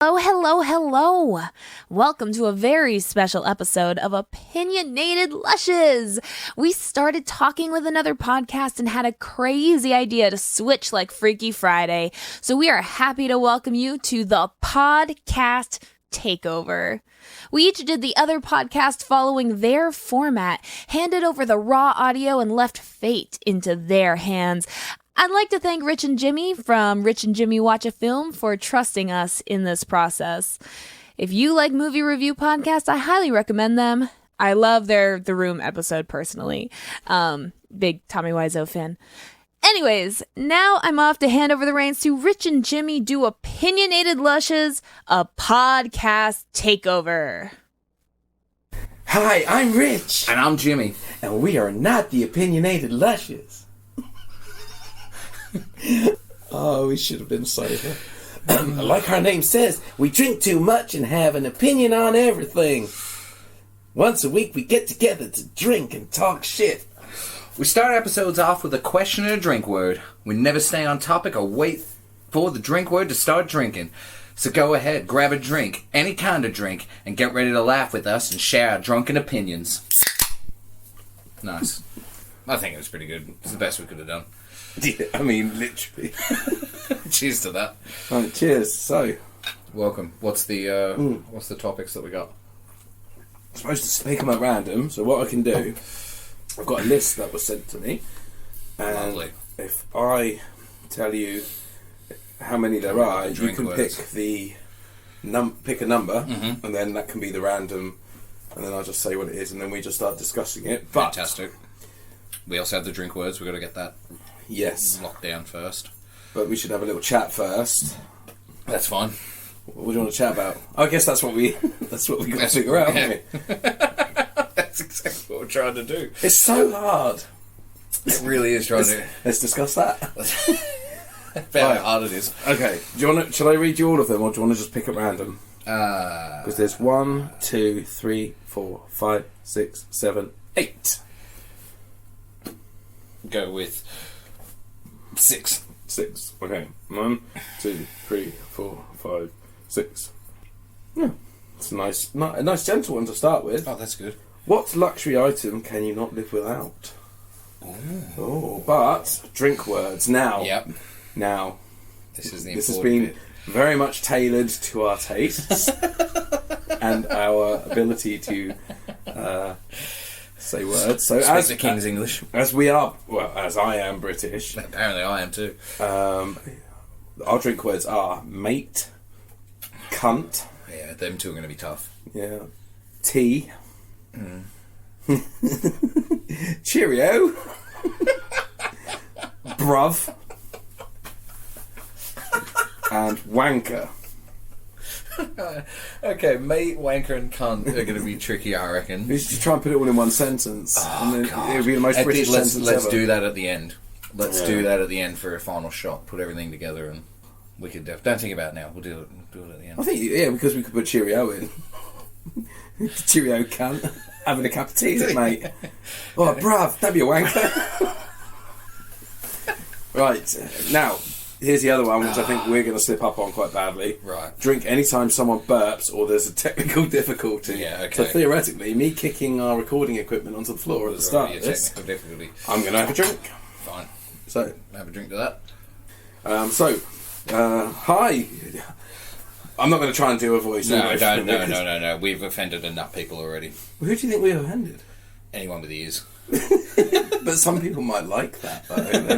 Oh, hello. Welcome to a very special episode of Opinionated Lushes. We started talking with another podcast and had a crazy idea to switch like Freaky Friday. So we are happy to welcome you to the podcast takeover. We each did the other podcast following their format, handed over the raw audio, and left fate into their hands. I'd like to thank Rich and Jimmy from Rich and Jimmy Watch a Film for trusting us in this process. If you like movie review podcasts, I highly recommend them. I love their The Room episode personally. Big Tommy Wiseau fan. Anyways, now I'm off to hand over the reins to Rich and Jimmy do Opinionated Lushes, a podcast takeover. Hi, I'm Rich. And I'm Jimmy. And we are not the Opinionated Lushes. Oh, we should have been sober. Like our name says, we drink too much and have an opinion on everything. Once a week we get together to drink and talk shit. We start episodes off with a question and a drink word. We never stay on topic or wait for the drink word to start drinking. So go ahead, grab a drink, any kind of drink, and get ready to laugh with us and share our drunken opinions. Nice. I think it was pretty good. It's the best we could have done. Yeah, I mean, literally. Cheers to that. Right, cheers. So, welcome. What's the topics that we got? I'm supposed to pick them at random, so what I can do, I've got a list that was sent to me, and Lovely. If I tell you how many there are, you can pick pick a number, and then that can be the random, and then I'll just say what it is, and then we just start discussing it. But fantastic. We also have the drink words. We've got to get that locked down first. But we should have a little chat first. That's fine. What do you want to chat about? I guess that's what we got to figure out, haven't we? That's exactly what we're trying to do. It's so hard. It really is trying to. Let's discuss that. How hard it is. Okay. Shall I read you all of them, or do you want to just pick at random? Because there's 1, 2, 3, 4, 5, 6, 7, 8. Go with 6. 6. Okay. 1, 2, 3, 4, 5, 6. Yeah. It's a nice gentle one to start with. Oh, that's good. What luxury item can you not live without? Oh, but drink words now. Yep. Now. This has been very much tailored to our tastes and our ability to say words. So speak the King's English. As we are, well, as I am British. Apparently I am too. Our drink words are mate, cunt. Yeah, them two are going to be tough. Yeah. Tea. Cheerio. Bruv. And wanker. Okay, mate, wanker and cunt are going to be tricky, I reckon. We should try and put it all in one sentence. Oh, and God. It would be the most British sentence Let's ever. do that at the end. Let's do that at the end for a final shot. Put everything together and we could... Don't think about it now. We'll do it at the end. I think, because we could put Cheerio in. Cheerio cunt. Having a cup of tea, is it, mate? Oh, bruv, that'd be a wanker. Right, now... Here's the other one, which I think we're going to slip up on quite badly. Right. Drink anytime someone burps or there's a technical difficulty. Yeah, okay. So theoretically, me kicking our recording equipment onto the floor at the start of this, technical difficulty. I'm going to have a drink. Fine. So have a drink to that. Hi. I'm not going to try and do a voice. No. We've offended enough people already. Who do you think we offended? Anyone with ears. But some people might like that, though. They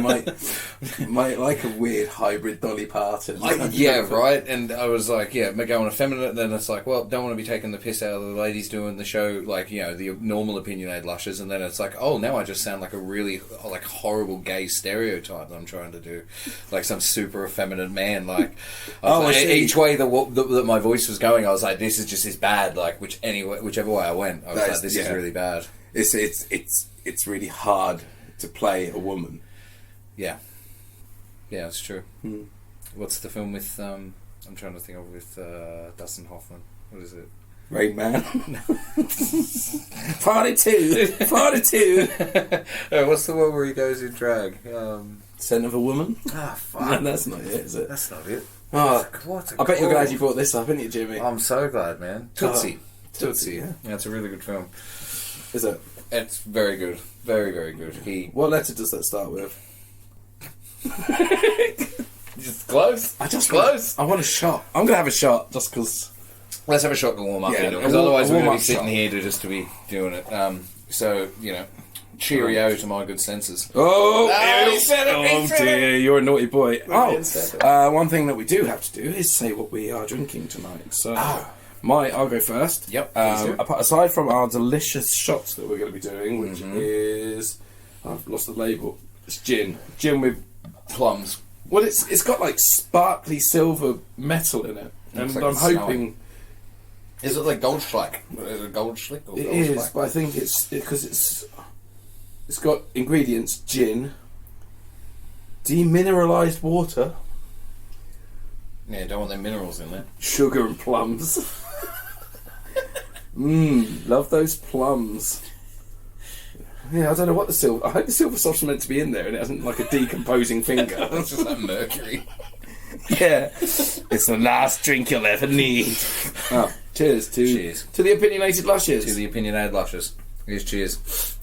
might like a weird hybrid Dolly Parton. Yeah, right. And I was like, going effeminate. Then it's like, well, don't want to be taking the piss out of the ladies doing the show, like, the normal opinionated lushes. And then it's like, oh, now I just sound like a really horrible gay stereotype that I'm trying to do, like some super effeminate man. Like, I see. Each way that my voice was going, I was like, this is just as bad. Like, whichever way I went, I was like, this is really bad. It's really hard to play a woman. Yeah, it's true. What's the film with? I'm trying to think of with Dustin Hoffman. What is it? Rain Man. 42. 42. What's the one where he goes in drag? Scent of a Woman? Ah, fuck. No, that's not it, is it? That's not it. Oh, What I bet you're glad you brought this up, aren't you, Jimmy? I'm so glad, man. Tootsie. Tootsie, yeah. Yeah, it's a really good film. Is it? It's very good. Very, very good. What letter does that start with? Just close. I want a shot. I'm going to have a shot just because... Let's have a shot to warm up, because otherwise we're going to be sitting here to be doing it. So, cheerio to my good senses. He said it! Dear, you're a naughty boy. One thing that we do have to do is say what we are drinking tonight. So, I'll go first. Yep. Aside from our delicious shots that we're going to be doing, which is... I've lost the label. It's gin. Gin with plums. Well, it's got like sparkly silver metal in it. And like I'm hoping... Is it like Goldschlack? Is it Goldschlick or It Goldschlack? is, but I think it's because it's got ingredients: gin, demineralised water, don't want them minerals in there. sugar, and plums. Love those plums. Yeah, I don't know what the silver. I hope the silver stuff's meant to be in there, and it hasn't like a decomposing finger. It's just like mercury. Yeah, it's the last drink you'll ever need. Cheers to the Opinionated Lushes. To the Opinionated Lushes. Here's cheers.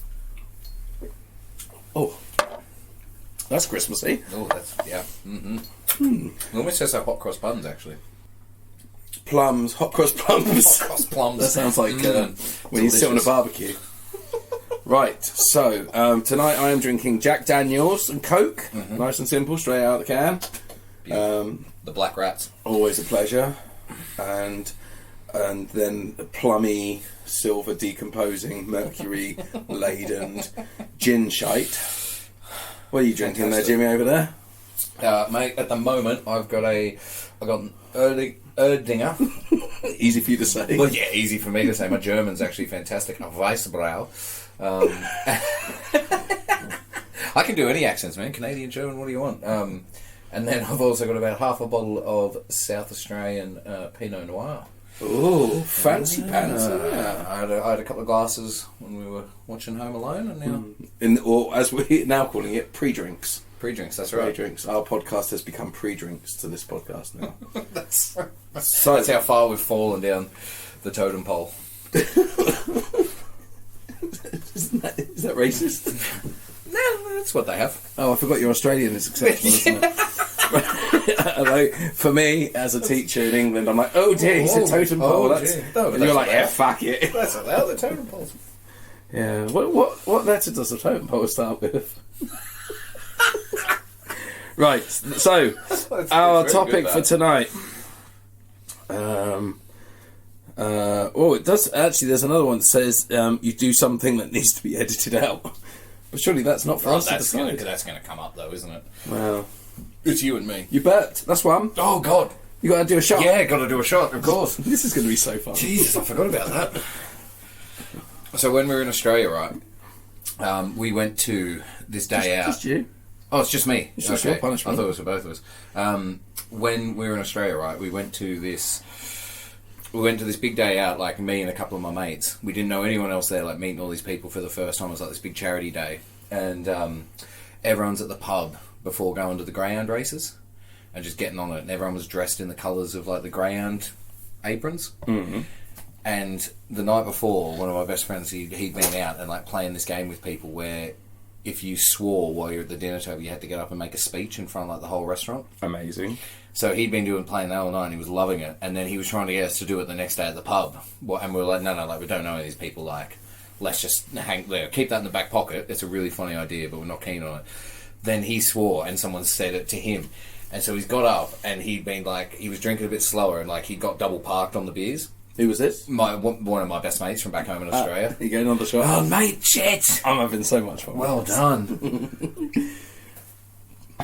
Oh, that's Christmassy. Oh, that's It almost says like hot cross buns, actually. Plums, hot cross plums. Hot cross plums. That sounds like when you sit on a barbecue. Right, so tonight I am drinking Jack Daniels and Coke. Nice and simple, straight out of the can. The Black Rats. Always a pleasure. And then the plummy, silver decomposing, mercury laden gin shite. What are you drinking there, Jimmy, over there? Mate, at the moment I've got an Erdinger. Easy for you to say. Well, yeah, easy for me to say. My German's actually fantastic. A Weissbrau. I can do any accents, man. Canadian, German, what do you want? And then I've also got about half a bottle of South Australian Pinot Noir. Oh, fancy pants. I had a couple of glasses when we were watching Home Alone, and now... or as we're now calling it, pre-drinks. Pre-drinks, that's right. Pre-drinks. Our podcast has become pre-drinks to this podcast now. That's how far we've fallen down the totem pole. Is that racist? No, that's what they have. Oh, I forgot you're Australian is exceptional, isn't it? Like, for me, as a teacher in England, I'm like, oh dear, he's a totem pole. And you're like, yeah, fuck it. That's allowed, the totem poles. Yeah. What letter does the totem pole start with? Right. So, our topic for tonight. It does actually. There's another one that says you do something that needs to be edited out. But surely that's not for us to decide. That's going to come up, though, isn't it? Well, it's you and me. You burped. That's one. Oh, God. You got to do a shot. Yeah, got to do a shot, of course. This is going to be so fun. Jesus, I forgot about that. So when we were in Australia, right, we went to this day out. Just you? Oh, it's just me. It's just your punishment. I thought it was for both of us. When we were in Australia, right, we went to this big day out, like me and a couple of my mates. We didn't know anyone else there, like meeting all these people for the first time. It was like this big charity day. And everyone's at the pub before going to the greyhound races and just getting on it. And everyone was dressed in the colours of like the greyhound aprons. Mm-hmm. And the night before, one of my best friends, he'd been out and like playing this game with people where if you swore while you're at the dinner table, you had to get up and make a speech in front of like the whole restaurant. Amazing. So he'd been playing that all night and he was loving it. And then he was trying to get us to do it the next day at the pub. And we were like, no, like we don't know any of these people, like let's just hang there, keep that in the back pocket. It's a really funny idea, but we're not keen on it. Then he swore and someone said it to him. And so he's got up and he'd been like, he was drinking a bit slower and like he got double parked on the beers. Who was this? One of my best mates from back home in Australia. You going on the show? Oh, mate, shit! I'm having so much fun. Well done.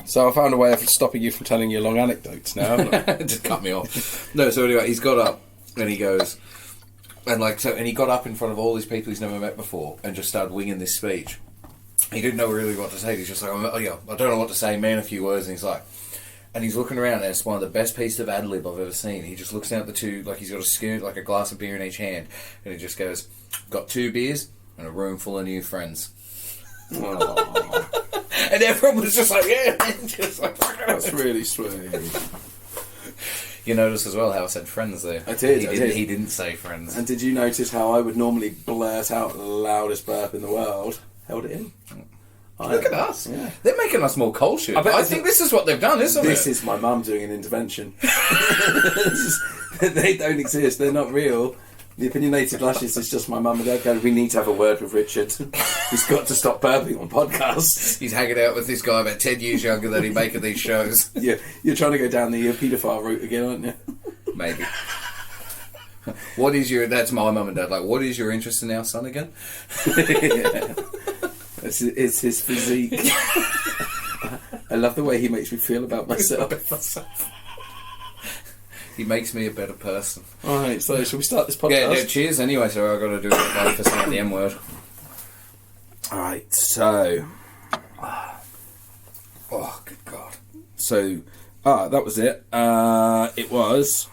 So I found a way of stopping you from telling your long anecdotes now, haven't I? Just cut me off. No, so anyway, he's got up and he goes, and he got up in front of all these people he's never met before and just started winging this speech. He didn't know really what to say. He's just like, oh yeah, I don't know what to say, man, a few words. And he's like, and he's looking around and it's one of the best pieces of ad-lib I've ever seen. He just looks down at the two, like he's got a scoop, like a glass of beer in each hand, and he just goes, got 2 beers and a room full of new friends. And everyone was just like, yeah. Just like, that's really sweet. You notice as well how I said friends there. I did. He didn't say friends. And did you notice how I would normally blurt out the loudest burp in the world? Held it in. Look at us. Yeah. They're making us more cultured. I think this is what they've done, isn't it? This is my mum doing an intervention. They don't exist. They're not real. The Opinionated Lushes is just my mum and dad going, we need to have a word with Richard. He's got to stop burping on podcasts. He's hanging out with this guy about 10 years younger than he making these shows. Yeah, you're trying to go down the paedophile route again, aren't you? Maybe. That's my mum and dad, like, what is your interest in our son again? Yeah. It's his physique. I love the way he makes me feel about myself. He makes me a better person. Alright, so shall we start this podcast? Yeah, cheers anyway, so I've got to do it for saying the M word. Alright, so... Oh, good God. So, that was it. It was...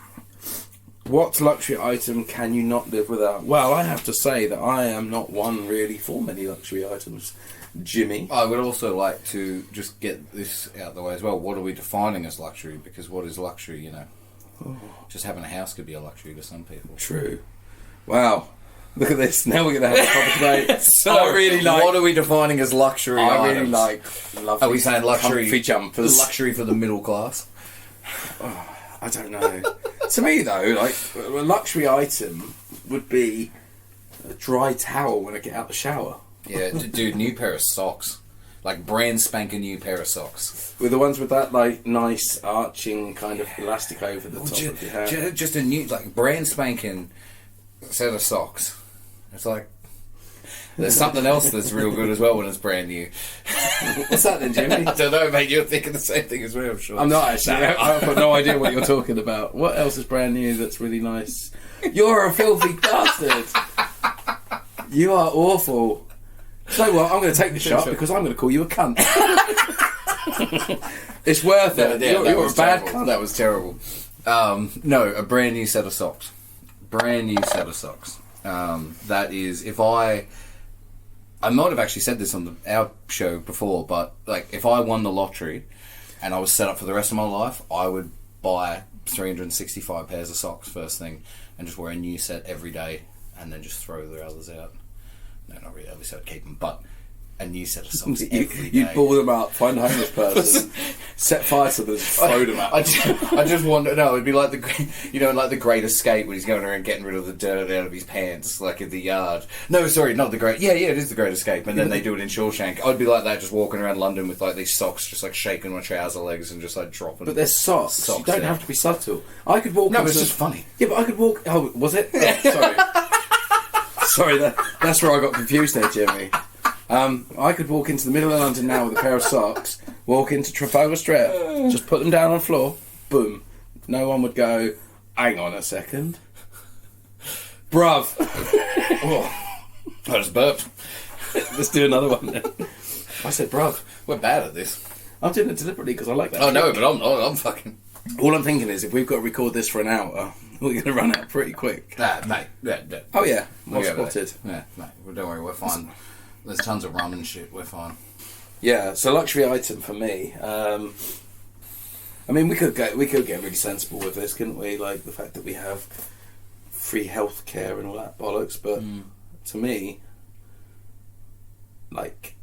What luxury item can you not live without? Well, I have to say that I am not one really for many luxury items. Jimmy? I would also like to just get this out of the way as well. What are we defining as luxury? Because what is luxury, you know? Oh. Just having a house could be a luxury to some people. True. Wow. Look at this. Now we're going to have a proper debate. So, I really like... What are we defining as luxury I items? Really like lovely, are we saying luxury, comfy jumpers? Luxury for the middle class? Oh, I don't know. To me, though, like a luxury item would be a dry towel when I get out the shower. Yeah, dude, new pair of socks. Like brand spanking new pair of socks. With the ones with that like nice arching kind of elastic over the top of your head. Just a new, like brand spanking set of socks. It's like there's something else that's real good as well when it's brand new. What's that then, Jimmy? I don't know, mate. You're thinking the same thing as me, I'm sure. I'm not actually. I've got no idea what you're talking about. What else is brand new that's really nice? You're a filthy bastard. You are awful. So what? I'm going to take the shot because I'm going to call you a cunt. It's worth it. You're a bad cunt. That was terrible. No, a brand new set of socks. Brand new set of socks. That is, if I might have actually said this on our show before, but like if I won the lottery and I was set up for the rest of my life, I would buy 365 pairs of socks first thing and just wear a new set every day and then just throw the others out. No, not really. At least I'd keep them, but a new set of socks every day. You'd ball them up, find a homeless person, set fire to them, throw them out. I just wonder. No, it'd be like like the Great Escape when he's going around getting rid of the dirt out of his pants, like in the yard. No, sorry, not the Great. Yeah, it is the Great Escape, and then they do it in Shawshank. I'd be like that, just walking around London with like these socks, just like shaking my trouser legs and just like dropping. But they're socks. You don't have to be subtle. I could walk. No, it's just funny. Yeah, but I could walk. Oh, was it? Oh, sorry. Sorry, that's where I got confused there, Jimmy. I could walk into the middle of London now with a pair of socks, walk into Trafalgar Square, just put them down on the floor, boom. No one would go, hang on a second. Bruv. Oh, I just burped. Let's do another one then. I said bruv. We're bad at this. I'm doing it deliberately because I like that. Oh, no, but I'm not. I'm fucking... All I'm thinking is if we've got to record this for an hour, we're going to run out pretty quick. Mate. Yeah. Oh, yeah. Well spotted. Yeah, mate. Well, don't worry, we're fine. There's tons of rum and shit. We're fine. Yeah, so luxury item for me. I mean, we could get really sensible with this, couldn't we? Like the fact that we have free healthcare and all that bollocks. But to me, like,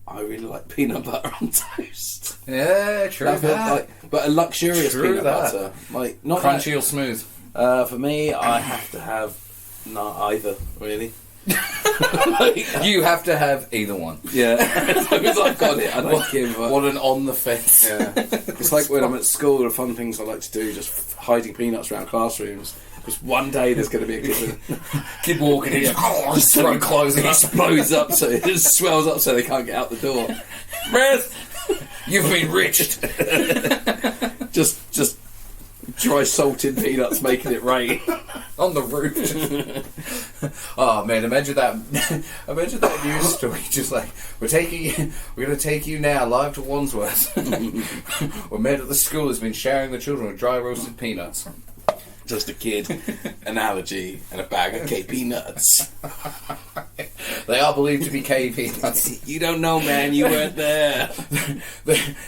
I really like peanut butter on toast. Yeah, true that. But a luxurious peanut butter, like not crunchy or smooth. For me, I have to have not either, really. You have to have either one. Yeah, as long as I've got it, I don't give a... What an on the fence. Yeah, it's like when I'm at school, the fun things I like to do, just hiding peanuts around classrooms. Because one day there's going to be a kid walking in, just throw clothes and explodes up, so it just swells up, so they can't get out the door. You've been riched. just dry salted peanuts making it rain on the roof. Oh man, imagine that news story. Just like we're going to take you now live to Wandsworth. We're met at the school has been showering the children with dry roasted peanuts. Just a kid, an allergy, and a bag of KP nuts. They are believed to be KP nuts. You don't know, man. You weren't there.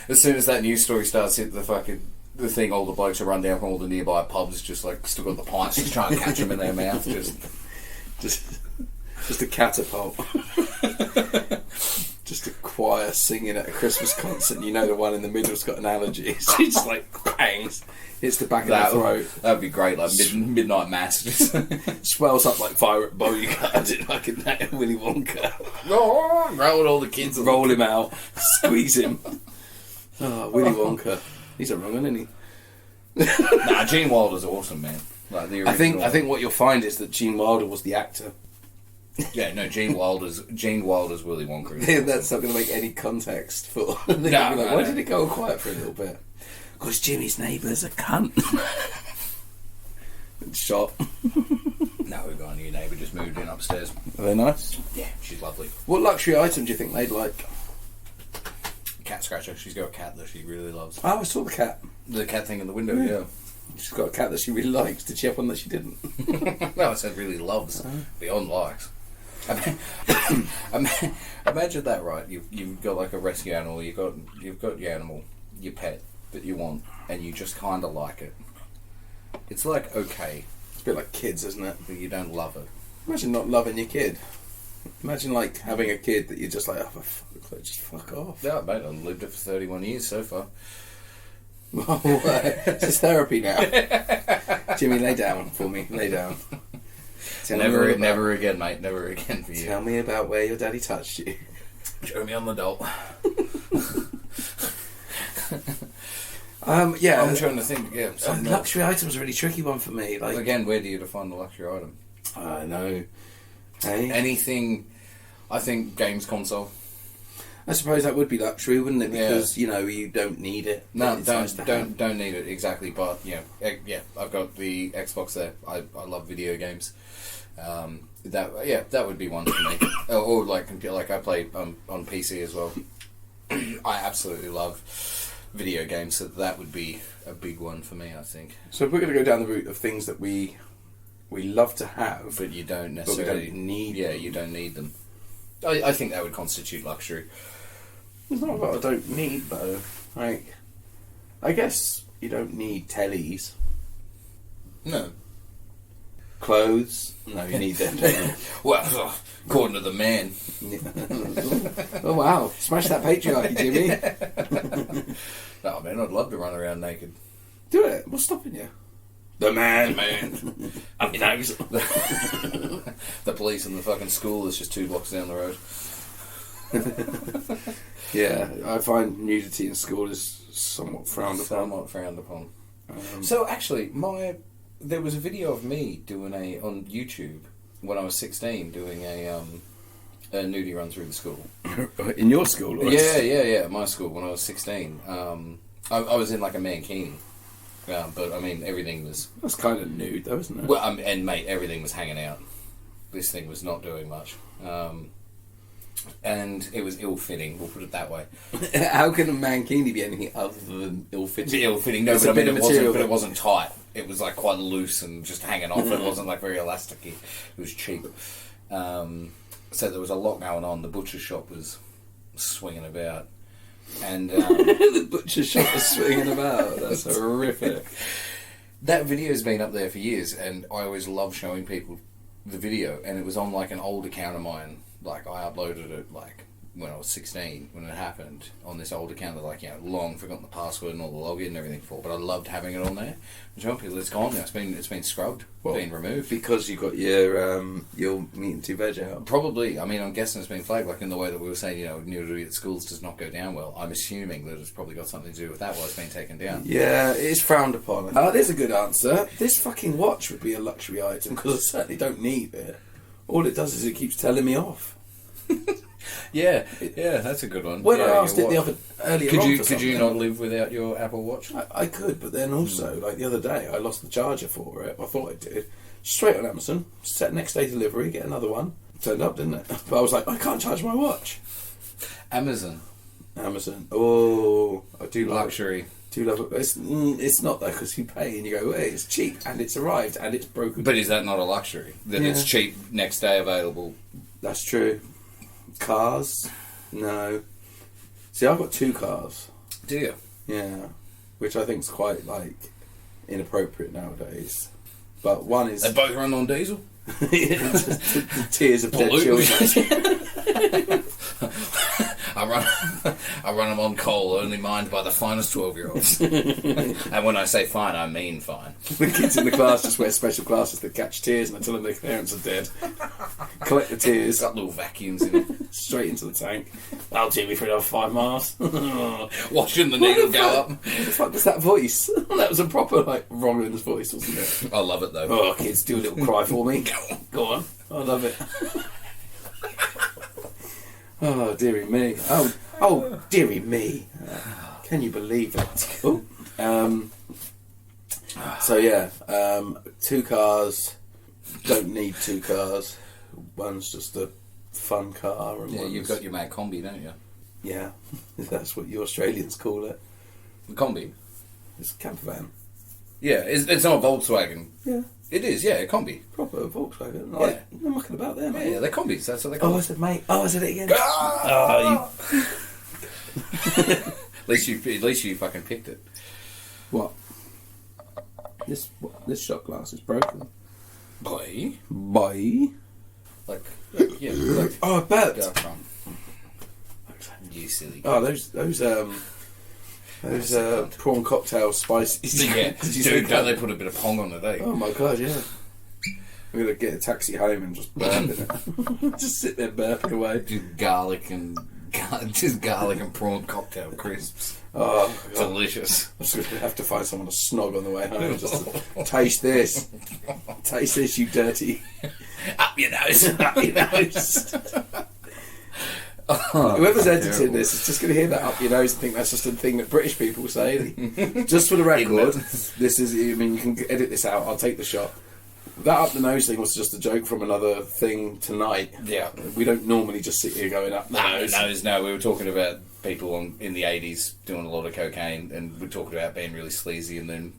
As soon as that news story starts hitting the fucking the thing, all the blokes who run down from all the nearby pubs, just like still got the pints, just trying to catch them in their mouth, just a catapult. Just a choir singing at a Christmas concert. You know the one in the middle's got an allergy. So he just like bangs, hits the back of the throat. That'd be great, like midnight mass. Swells up like fire at Bogart, like a Willy Wonka. Roll all the kids. Roll him out, squeeze him. Oh, Willy Wonka. He's a wrong one, isn't he? Nah, Gene Wilder's awesome, man. Like the original. I think what you'll find is that Gene Wilder was the actor. Yeah, no, Gene Wilder's Willy Wonka. Yeah, that's not going to make any context for. Why did it go quiet for a little bit? Because Jimmy's neighbour's a cunt. Shot. No, we've got a new neighbour just moved in upstairs. Are they nice? Yeah, she's lovely. What luxury item do you think they'd like? Cat scratcher. She's got a cat that she really loves. Oh, I saw the cat. The cat thing in the window, yeah. She's got a cat that she really likes. Did she have one that she didn't? No, I said really loves. Beyond likes. Imagine that, right? You've got like a rescue animal. You've got your animal, your pet that you want, and you just kind of like it. It's like okay. It's a bit like kids, isn't it? But you don't love it. Imagine not loving your kid. Imagine like having a kid that you're just like, oh, for fuck's sake, just fuck off. Yeah, mate, I've lived it for 31 years so far. Oh, this is therapy now. Jimmy, lay down for me. Lay down. Never again, mate. Never again for you. Tell me about where your daddy touched you. Show me on the doll. Yeah, I'm trying to think. Yeah, luxury item's a really tricky one for me. Like again, where do you define the luxury item? I know. Hey? Anything. I think games console. I suppose that would be luxury, wouldn't it? Because you don't need it. No, don't need it exactly. But yeah, I've got the Xbox there. I love video games. That would be one for me. or like I play on PC as well. I absolutely love video games, so that would be a big one for me, I think. So if we're going to go down the route of things that we love to have, but you don't necessarily but we don't need. Yeah, you don't need them. I think that would constitute luxury. It's not what I don't need, though. Like, I guess you don't need tellies. No. Clothes? No, you need them, don't you? Well, according to the man. Oh, wow. Smash that patriarchy, Jimmy. No, man, I'd love to run around naked. Do it. What's stopping you? The man. Up your nose. The police and the fucking school is just 2 blocks down the road. Yeah, I find nudity in school is somewhat frowned upon. So actually, there was a video of me doing on YouTube when I was 16 doing a nudie run through the school. In your school? Or Yeah, my school when I was 16. I was in like a mankini. But I mean, everything was... That's kind of nude though, isn't it? Well, and mate, everything was hanging out. This thing was not doing much. And it was ill-fitting, we'll put it that way. How can a mankini be anything other than ill-fitting? Ill-fitting, no, but I mean, it wasn't tight. It was like quite loose and just hanging off. It wasn't like very elasticy. It was cheap. So there was a lot going on. The butcher shop was swinging about. And the butcher shop was swinging about. That's horrific. That video's been up there for years, and I always love showing people the video. And it was on like an old account of mine. Like I uploaded it like when I was 16 when it happened on this old account that long forgotten the password and all the login and everything for. But I loved having it on there. And showing people it's gone now. It's been scrubbed, been removed because you got your meat and 2 veg out. Probably. I mean, I'm guessing it's been flagged like in the way that we were saying. Nudity at schools does not go down well. I'm assuming that it's probably got something to do with that. Why it's been taken down. Yeah, it is frowned upon. There's a good answer. This fucking watch would be a luxury item because I certainly don't need it. All it does is it keeps telling me off. Yeah, that's a good one. When I asked it earlier could you not live without your Apple Watch? I could, but then also, like the other day, I lost the charger for it. I thought I did. Straight on Amazon, set next day delivery, get another one. Turned up, didn't it? But I was like, I can't charge my watch. Amazon. Oh, I do luxury. Do love it. It's not though, because you pay and you go, hey, it's cheap and it's arrived and it's broken. But is that not a luxury? That it's cheap, next day available? That's true. Cars? No. See, I've got 2 cars. Do you? Yeah. which I think is quite like inappropriate nowadays. But one is they both run on diesel. the tears of dead children. I run them on coal, only mined by the finest 12-year-olds. And when I say fine, I mean fine. The kids in the class just wear special glasses that catch tears, and I tell them their parents are dead. Collect the tears. Got little vacuums in them. Straight into the tank. That'll do me for another 5 miles. Watching the needle go up. What the fuck was that voice? That was a proper, like, Romulan's voice, wasn't it? I love it, though. Oh, kids, do a little cry for me. Go on. I love it. Oh, dearie me. Oh, dearie me. Can you believe it? Oh. So, yeah. 2 cars. Don't need 2 cars. One's just a fun car. And you've got your mad combi, don't you? Yeah. That's what you Australians call it. The combi? It's a camper van. Yeah, it's not a Volkswagen. Yeah. It is, yeah, a combi. Proper Volkswagen. Yeah. I'm mucking about there, mate. Yeah, they're combis, that's what they call Oh, it. I said, mate. Oh, I said it again. Ah! At least you fucking picked it. What? This shot glass is broken. Boy? Like, yeah, like... Oh, I bet. Go from. You silly. Oh, those prawn cocktail spices. Yeah, dude, don't they put a bit of pong on it, eh? Oh my god, yeah. I'm gonna get a taxi home and just burp in it. Just sit there burping away. Just garlic and prawn cocktail crisps. Oh, god. Delicious. I'm just gonna have to find someone to snog on the way home. Just taste this. Taste this, you dirty. Up your nose. Up your nose. Whoever's editing this is just going to hear that up your nose and think that's just a thing that British people say. Just for the record, this is, I mean, you can edit this out, I'll take the shot. That up the nose thing was just a joke from another thing tonight. Yeah. We don't normally just sit here going up the nose. No, we were talking about people in the 80s doing a lot of cocaine, and we're talking about being really sleazy, and then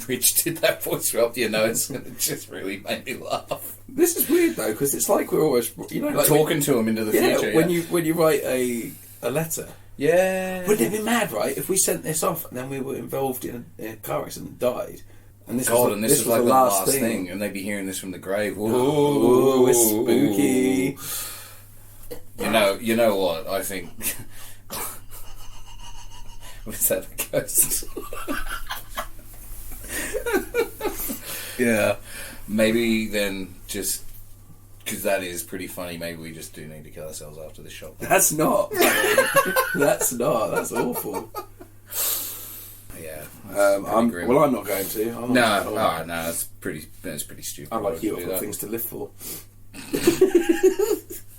Rich did that voice up your nose, and it just really made me laugh. This is weird though, because it's like we're always, like talking to him into the future. When you write a letter. Yeah. Wouldn't it be mad, right, if we sent this off and then we were involved in a car accident and died? And this was like the last thing, and they'd be hearing this from the grave. Ooh, it's spooky. You know what? I think. Was that a ghost? Yeah. Maybe then, just because that is pretty funny, maybe we just do need to kill ourselves after this shot. That's not. That's not. That's awful. Yeah. I'm not going to. No, it's pretty stupid. I like you. I've got things to live for.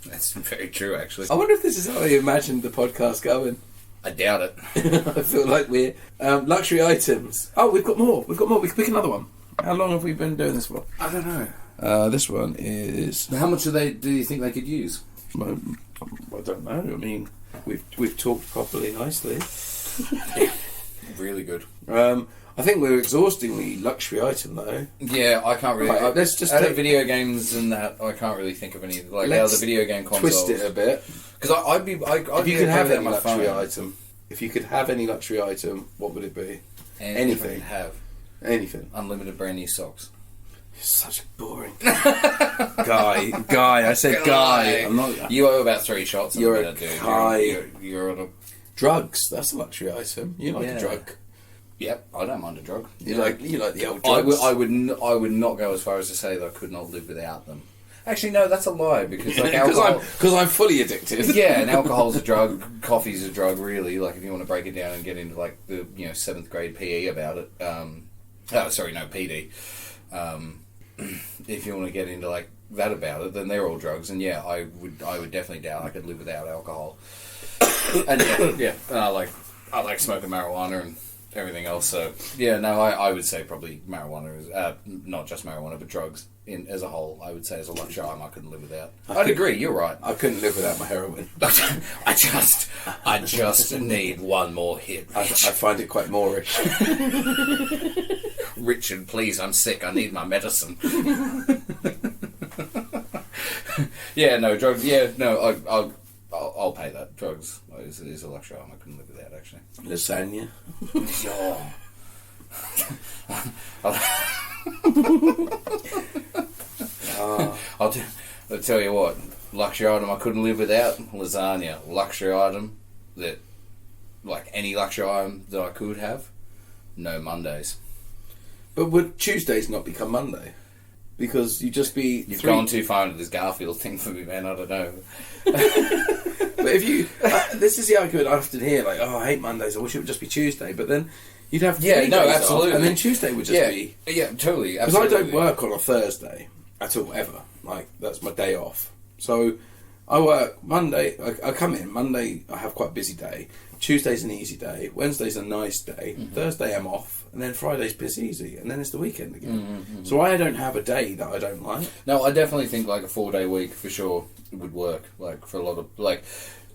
That's very true, actually. I wonder if this is how they imagined the podcast going. I doubt it. I feel like we're luxury items. Oh, we've got more. We can pick another one. How long have we been doing this for? I don't know. This one is. How much do you think they could use? I don't know. I mean, we've talked properly, nicely. Really good. I think we're exhaustingly luxury item though. Yeah, I can't really. Right, let's just out of video games and that, I can't really think of any like out of the video game consoles. Twist it a bit. Because I'd be. If you could have any luxury item, if you could have any luxury item, what would it be? Anything. Anything. Unlimited brand new socks. You're such a boring guy. I said guy. I'm not. You owe about 3 shots. You're a guy. You're on a drugs. That's a luxury item. You like a drug. Yep, I don't mind a drug. You like the old drugs. I would not go as far as to say that I could not live without them. Actually, no, that's a lie because like because I'm fully addicted. Yeah, and alcohol's a drug, coffee's a drug, really. Like if you want to break it down and get into like the 7th grade PE about it. PD. If you want to get into like that about it, then they're all drugs. And yeah, I would definitely doubt I could live without alcohol. And I like smoking marijuana and everything else. So yeah, no, I would say probably marijuana is not just marijuana, but drugs as a whole. I would say as a luxury item I couldn't live without. I'd agree. You're right. I couldn't live without my heroin. I just need one more hit. I find it quite Moorish. Richard, please, I'm sick. I need my medicine. Yeah, no drugs. Yeah, no, I'll pay that. Drugs is a luxury item I couldn't live without. Actually, lasagna. I'll tell you what, luxury item I couldn't live without, lasagna. Luxury item that, like any luxury item that I could have, no Mondays. But would Tuesdays not become Monday? Because you'd just be... You've gone too far into this Garfield thing for me, man, I don't know. But if you... this is the argument I often hear, like, oh, I hate Mondays, I wish it would just be Tuesday, but then you'd have 3 days absolutely. off, and then Tuesday would just be... Yeah, totally, Because I don't work on a Thursday at all, ever. Like, that's my day off. So, I work Monday, I come in, Monday I have quite a busy day, Tuesday's an easy day, Wednesday's a nice day, Thursday I'm off, and then Friday's piss easy, and then it's the weekend again. So I don't have a day that I don't like. No, I definitely think like a 4-day week for sure would work. Like for a lot of like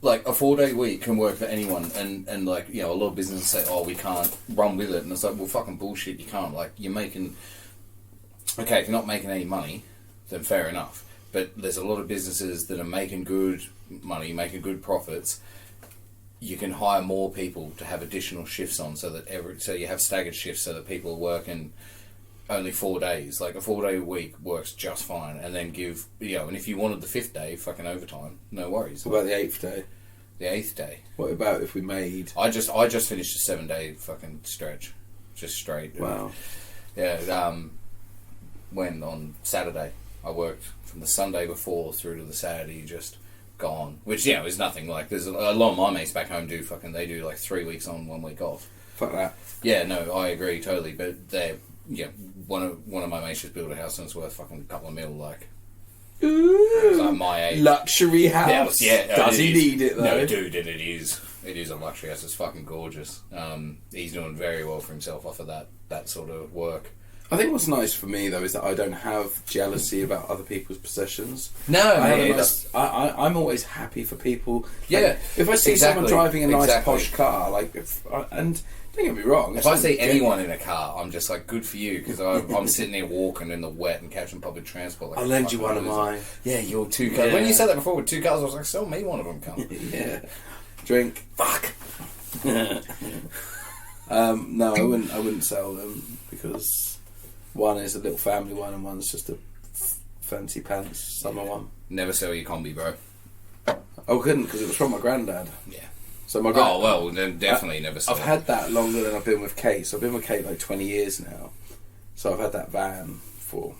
a 4-day week can work for anyone. And like, you know, a lot of businesses say, oh, we can't run with it, and it's like, well, fucking bullshit. You can't. Like, you're making if you're not making any money, then fair enough. But there's a lot of businesses that are making good money, making good profits. You can hire more people to have additional shifts on, so you have staggered shifts, so that people are working only 4 days. Like a 4-day week works just fine, and then give, you know, and if you wanted the 5th day, fucking overtime, no worries. What about the 8th day? The 8th day. What about if we made? I just finished a 7-day fucking stretch, just straight. Wow. Yeah. When on Saturday I worked from the Sunday before through to the Saturday, just gone, which, you know, is nothing. Like, there's a lot of my mates back home do they do like 3 weeks on, 1 week off. Fuck that. Yeah, no, I agree totally. But one of my mates just built a house and it's worth fucking a couple of mil. Like, ooh, like my age, luxury house. Yeah, does he need it though? No, dude, and it is a luxury house. It's fucking gorgeous. He's doing very well for himself off of that sort of work. I think what's nice for me though is that I don't have jealousy about other people's possessions. No, I'm always happy for people. Yeah, like, if I see someone driving a nice posh car, like, and don't get me wrong, if I see anyone in a car, I'm just like, good for you, because I'm sitting there walking in the wet and catching public transport. Like, I'll lend you one of mine. Yeah, your 2 cars. Yeah. When you said that before with 2 cars, I was like, sell me one of them, come. Yeah, drink. Fuck. No, I wouldn't sell them, because one is a little family one and one's just a fancy pants summer one. Never sell your combi, bro. I couldn't, because it was from my granddad. Yeah. So my oh, well, then definitely never sell I've had that longer than I've been with Kate. So I've been with Kate like 20 years now. So I've had that van for,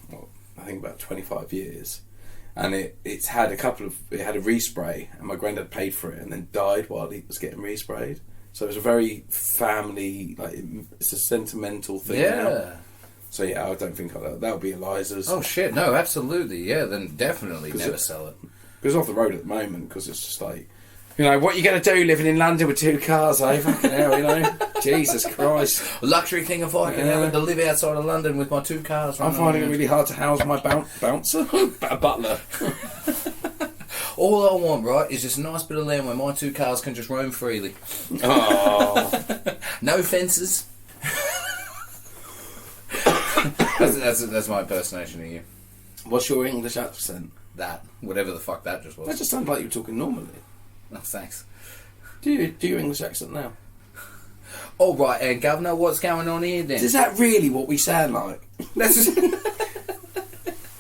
I think about 25 years. And it's had it had a respray, and my granddad paid for it and then died while he was getting resprayed. So it was a very family, like, it's a sentimental thing now. So yeah, I don't think that'll be Eliza's. Oh shit, no, absolutely, yeah, then definitely never sell it. Because it's off the road at the moment, because it's just like, you know, what are you going to do living in London with 2 cars, eh? Fucking hell, you know? Jesus Christ. Luxury thing if I can have to live outside of London with my 2 cars. I'm finding it really hard to house my bouncer. A butler. All I want, right, is just a nice bit of land where my 2 cars can just roam freely. Oh. No fences. That's my impersonation of you. What's your English accent? That. Whatever the fuck that just was. That just sounded like you were talking normally. Oh, thanks. Do your English accent now? Oh, right, and Governor, what's going on here then? Is that really what we sound like?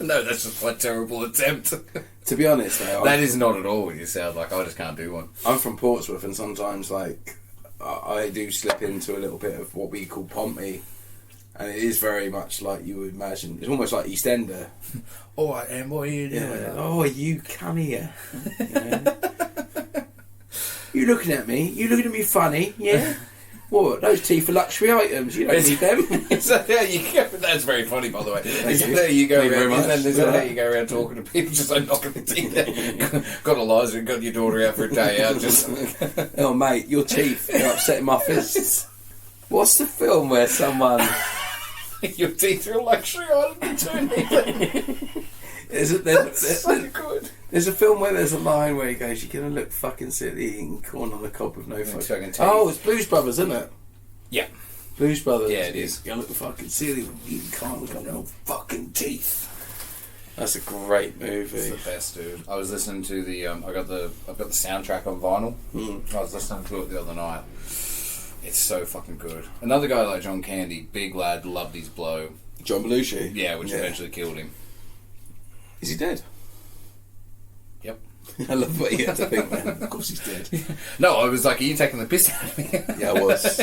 No, that's just my terrible attempt. To be honest, though, that is not at all what you sound like. I just can't do one. I'm from Portsmouth, and sometimes, like, I do slip into a little bit of what we call Pompey, and it is very much like you would imagine. It's almost like EastEnder. All right, and what are you doing? Yeah. Oh, you come here. You looking at me? You looking at me funny? Yeah. What? Those teeth are luxury items. You don't need them. So there you go. That's very funny, by the way. There you go. How you go around talking to people, just like knocking the teeth out. Got Eliza and got your daughter out for a day out. Just oh, mate, your teeth are upsetting my fists. What's the film where someone your teeth are a luxury item too? There's a film where there's a line where he goes, "You're gonna look fucking silly eating corn on the cob with no fucking teeth." Oh, it's Blues Brothers, isn't it? Yeah, Blues Brothers. Yeah, it is. You're gonna look fucking silly with eating corn with no fucking teeth. That's a great movie. It's the best, dude. I was listening to the I've got the soundtrack on vinyl. I was listening to it the other night. It's so fucking good. Another guy like John Candy, big lad, loved his blow. John Belushi? Yeah, which eventually killed him. Is he dead? Yep. I love what you had to think, man. Of course he's dead. No, I was like, are you taking the piss out of me? Yeah, I was.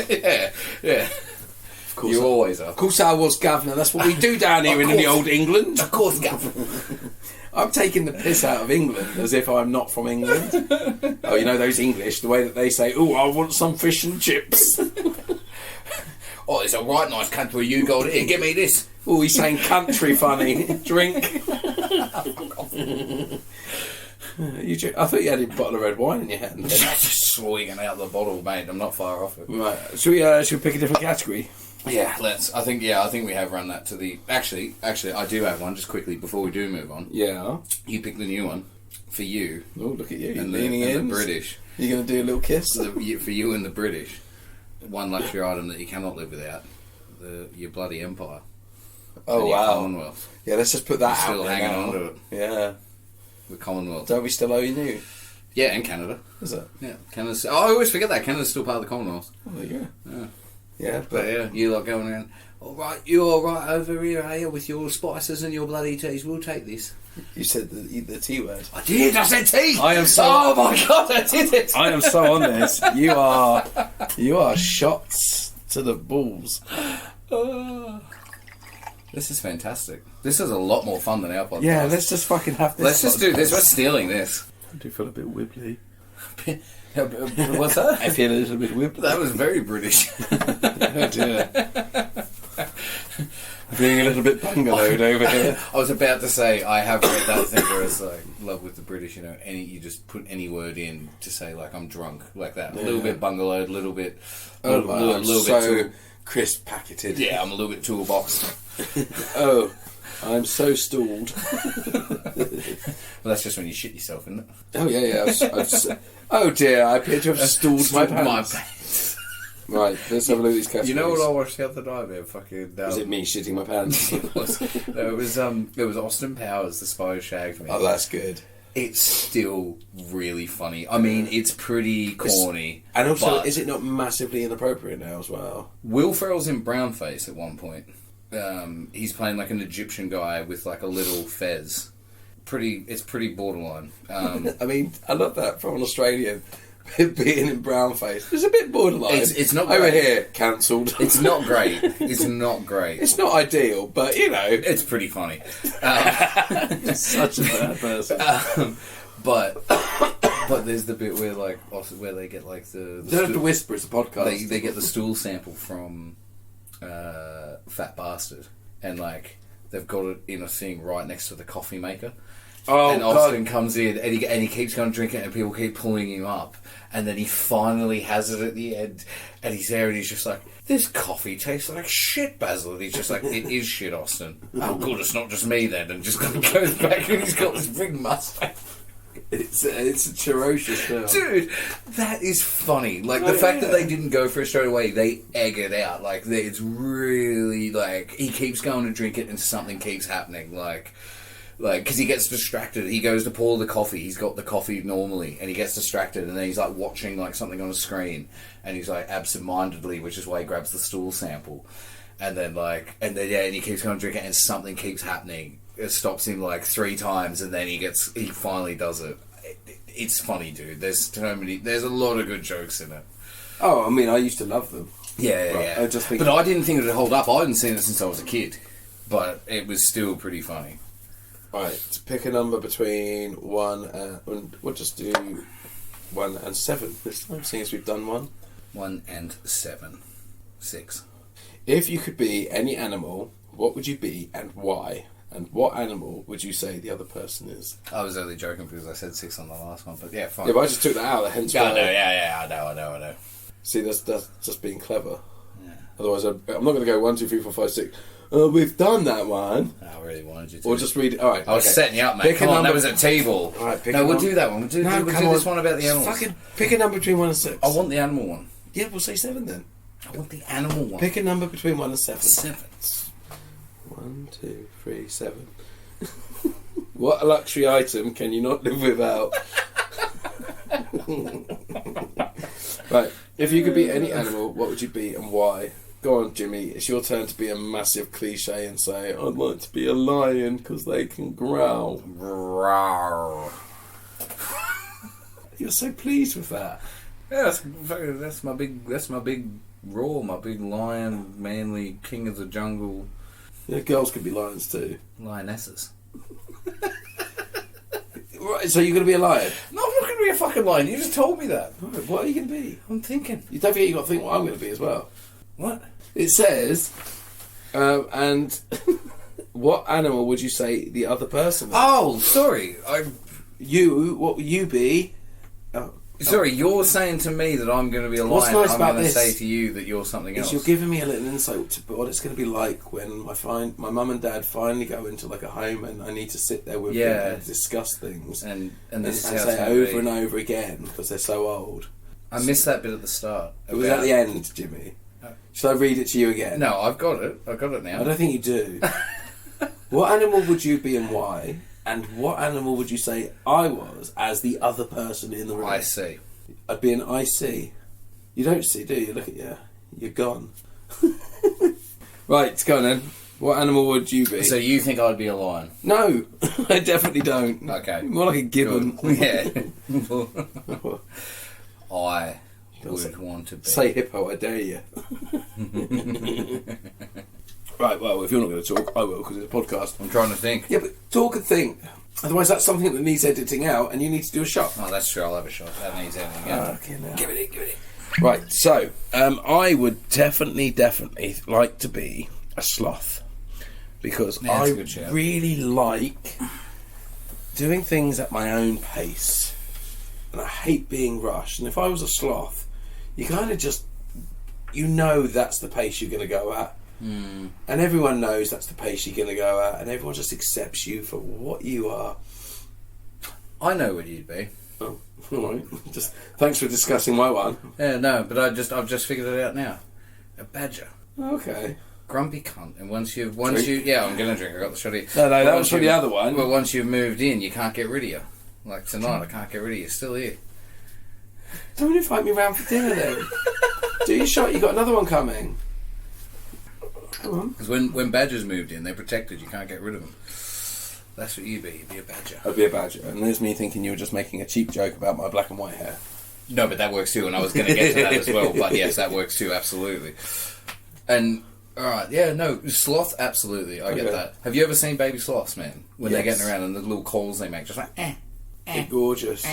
Yeah. Of course You always are. Of course I was, Governor. That's what we do down here in the old England. Of course, Governor. I'm taking the piss out of England as if I'm not from England. Oh, you know those English, the way that they say, "Oh, I want some fish and chips." Oh, it's a right nice country you got here. Give me this. Oh, he's saying country funny. Drink. I thought you had a bottle of red wine in your hand. Just swigging out the bottle, mate. I'm not far off it. Right. Should we pick a different category? Yeah, let's. I think we have run that to the. Actually, I do have one. Just quickly before we do move on. Yeah. You pick the new one for you. Oh, look at you! And leaning in. the British. You're going to do a little kiss for you and the British. One luxury item that you cannot live without: your bloody empire. Oh wow! Commonwealth. Yeah, let's just put that out. Still hanging on to it. Yeah. The Commonwealth. Don't we still owe you new? Yeah, and Canada. Is it? Yeah, Canada's. Oh, I always forget that Canada's still part of the Commonwealth. Oh, there you go. Yeah. Yeah, But yeah, you lot going around, all right, you're all right over here, eh, with your spices and your bloody teas, we'll take this. You said the T word. I did, I said tea! I am so... Oh my God, I did it! I am so on this. You are shots to the balls. This is fantastic. This is a lot more fun than our podcast. Yeah, let's just fucking have this. Let's just do this, we're stealing this. I do feel a bit wibbly. What's that? I feel a little bit wibbly. That was very British. Oh dear. I'm feeling a little bit bungalowed over here. I was about to say, I have read that thing where it's like, love with the British, you know, you just put any word in to say, like, I'm drunk, like that. A little bit bungalowed, a little bit... little bit too... crisp packeted. Yeah, I'm a little bit toolbox. Oh, I'm so stalled. Well, that's just when you shit yourself, isn't it? Oh, yeah. Oh, dear, I appear to have stalled my pants. Right, let's have a look at these categories. You know what I watched the other night, man? Fucking... Was it me shitting my pants? It was Austin Powers, The Spy Who Shagged Me. Oh, that's good. It's still really funny. I mean, it's pretty corny. And also, is it not massively inappropriate now as well? Will Ferrell's in brownface at one point. He's playing like an Egyptian guy with like a little fez. It's pretty borderline. I mean, I love that from an Australian. Being in brownface. It's a bit borderline. It's not over great. here. Cancelled. It's not great. It's not great. It's not ideal, but you know, it's pretty funny. Such a bad person. But there's the bit where like where they get like the you don't have to whisper. It's a podcast. They get the stool sample from Fat Bastard, and like they've got it in a thing right next to the coffee maker. Oh, and Austin comes in and he keeps going drinking it and people keep pulling him up, and then he finally has it at the end and he's there and he's just like, this coffee tastes like shit, Basil. And he's just like, it is shit, Austin. Oh good, it's not just me then. And just goes back and he's got this big mustache. It's a ferocious film. Dude, that is funny. Like, the fact that they didn't go for it straight away, they egg it out. Like, it's really, like, he keeps going to drink it and something keeps happening. Like, because he gets distracted. He goes to pour the coffee. He's got the coffee normally, and he gets distracted, and then he's, like, watching, like, something on a screen, and he's, like, absent-mindedly, which is why he grabs the stool sample. And then he keeps going to drink it, and something keeps happening. It stops him, like, 3 times, and then he finally does it. It's funny, dude. There's a lot of good jokes in it. Oh, I mean, I used to love them. Yeah. I just think... But I didn't think it would hold up. I hadn't seen it since I was a kid. But it was still pretty funny. Right, to pick a number between 1 and... We'll just do 1 and 7 this time, seeing as we've done 1. 1 and 7. 6. If you could be any animal, what would you be and why? And what animal would you say the other person is? I was only joking because I said 6 on the last one, but yeah, fine. Yeah, but I just took that out, hence why... I know. See, that's just being clever. Yeah. Otherwise, I'm not going to go 1, 2, 3, 4, 5, 6. We've done that one. I really wanted you to. Or just read it. All right. I was setting you up, mate. Come on, that was a table. All right, we'll do that one. We'll do this one about the animals. Fucking pick a number between 1 and 6. I want the animal one. Yeah, we'll say 7 then. I want the animal one. Pick a number between 1 and 7. 7. 1, 2, 3, 7. What luxury item can you not live without? Right. If you could be any animal, what would you be and why? Go on, Jimmy. It's your turn to be a massive cliche and say, I'd like to be a lion because they can growl. Growl. You're so pleased with that. Yeah, that's my big roar, my big lion, manly king of the jungle. Yeah, girls could be lions too. Lionesses. Right, so you're going to be a lion? No, I'm not going to be a fucking lion. You just told me that. Right, what are you going to be? I'm thinking. You don't forget you've got to think what I'm going to be as well. What? It says, and what animal would you say the other person is? Oh, sorry. What would you be? Sorry, you're saying to me that I'm going to be a lion. What's nice I'm about going to this say to you that you're something else. You're giving me a little insight to what it's going to be like when my mum and dad finally go into like a home and I need to sit there with them and discuss things and this is how say over and over again because they're so old. I missed that bit at the start. It was at the end, Jimmy. Shall I read it to you again? No, I've got it. I've got it now. I don't think you do. What animal would you be and why? And what animal would you say I was as the other person in the room? I see. I'd be an IC. You don't see, do you? Look at you. You're gone. Right, go on then. What animal would you be? So you think I'd be a lion? No, I definitely don't. Okay. More like a gibbon. Yeah. I would want to be. Say hippo, I dare you. Right, well, if you're not going to talk, I will, because it's a podcast. I'm trying to think. Yeah, but talk and think. Otherwise, that's something that needs editing out, and you need to do a shot. Oh, that's true. I'll have a shot. That needs editing out. Okay, now. Give it in. Right, so, I would definitely like to be a sloth. Because I really like doing things at my own pace. And I hate being rushed. And if I was a sloth, you kind of just... You know that's the pace you're going to go at. And everyone knows that's the pace you're going to go at. And everyone just accepts you for what you are. I know what you'd be. Oh, all right. Just thanks for discussing my one. Yeah, no, but I've just figured it out now. A badger. Okay. Grumpy cunt. And once you, yeah, I'm going to drink. I got the shot here. No, that was for the other one. But once you've moved in, you can't get rid of you. Like tonight, I can't get rid of you. Still here. Don't invite me round for dinner then. Do your shot. You got another one coming. Come on. Because when badgers moved in, they're protected. You can't get rid of them. That's what you'd be. You'd be a badger. I'd be a badger. And there's me thinking you were just making a cheap joke about my black and white hair. No, but that works too, and I was going to get to that as well. But yes, that works too, absolutely. And, alright, yeah, no, sloth, absolutely, I get that. Have you ever seen baby sloths, man? When they're getting around and the little calls they make, just like, They're gorgeous.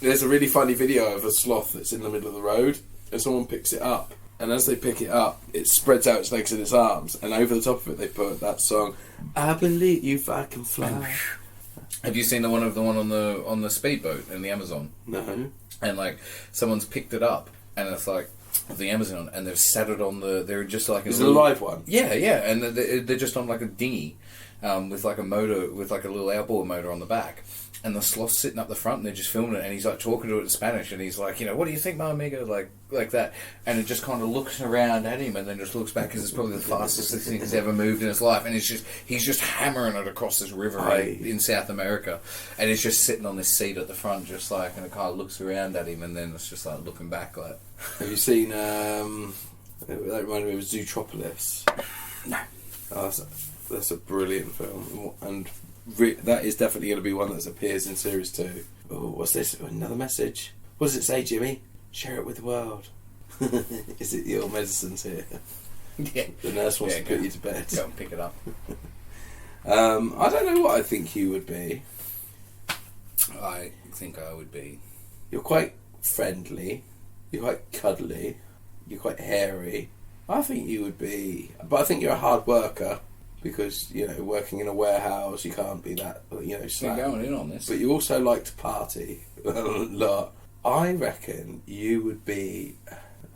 There's a really funny video of a sloth that's in the middle of the road, and someone picks it up. And as they pick it up, it spreads out its legs and its arms, and over the top of it they put that song, I believe you I can fly. Have you seen the one on the speedboat in the Amazon? No. And like someone's picked it up, and it's like the Amazon, and they've sat it on the. They're just like is it a live one? Yeah, and they're just on like a dinghy, with like a motor, with like a little outboard motor on the back. And the sloth's sitting up the front, and they're just filming it, and he's like talking to it in Spanish, and he's like, what do you think, my amigo, like that, and it just kind of looks around at him, and then just looks back, because it's probably the fastest thing he's ever moved in his life, and he's just hammering it across this river in South America, and it's just sitting on this seat at the front, just like, and it kind of looks around at him, and then it's just like looking back, like. Have you seen? That reminded me of Zootropolis. No. Oh, that's a brilliant film, and. That is definitely going to be one that appears in series 2. Oh, what's this? Another message. What does it say, Jimmy? Share it with the world. Is it your medicines here? Yeah. The nurse wants to put you to bed. Go and pick it up. I don't know what I think you would be. I think I would be. You're quite friendly. You're quite cuddly. You're quite hairy. I think you would be... But I think you're a hard worker. Because, working in a warehouse, you can't be that, slack. You're going in on this. But you also like to party a lot. I reckon you would be...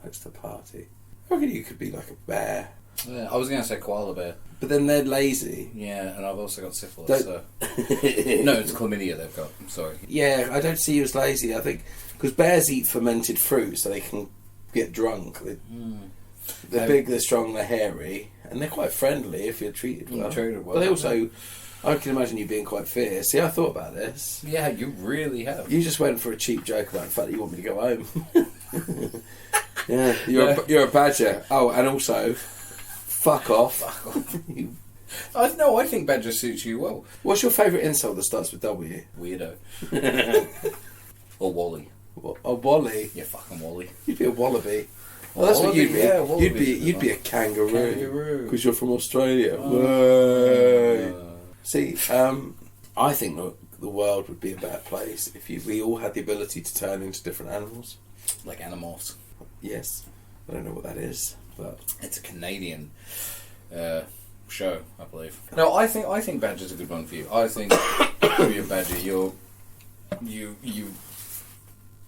likes to party. I reckon you could be like a bear. Yeah, I was going to say koala bear. But then they're lazy. Yeah, and I've also got syphilis, so... No, it's chlamydia they've got. I'm sorry. Yeah, I don't see you as lazy. I think... Because bears eat fermented fruit, so they can get drunk. They're big, they're strong, they're hairy, and they're quite friendly if you're treated well. But they also, I can imagine you being quite fierce. See, I thought about this. Yeah, you really have. You just went for a cheap joke about the fact that you want me to go home. Yeah, you're a badger. Oh, and also, fuck off. I think badger suits you well. What's your favourite insult that starts with W? Weirdo. Or Wally. A Wally? Yeah, fucking Wally. You'd be a wallaby. Well, that's what you'd be. Yeah, you'd be a kangaroo. Because you're from Australia. See, I think the world would be a better place if we all had the ability to turn into different animals. Like Animorphs. Yes. I don't know what that is, but it's a Canadian show, I believe. No, I think badger's a good one for you. I think if you're a badger, you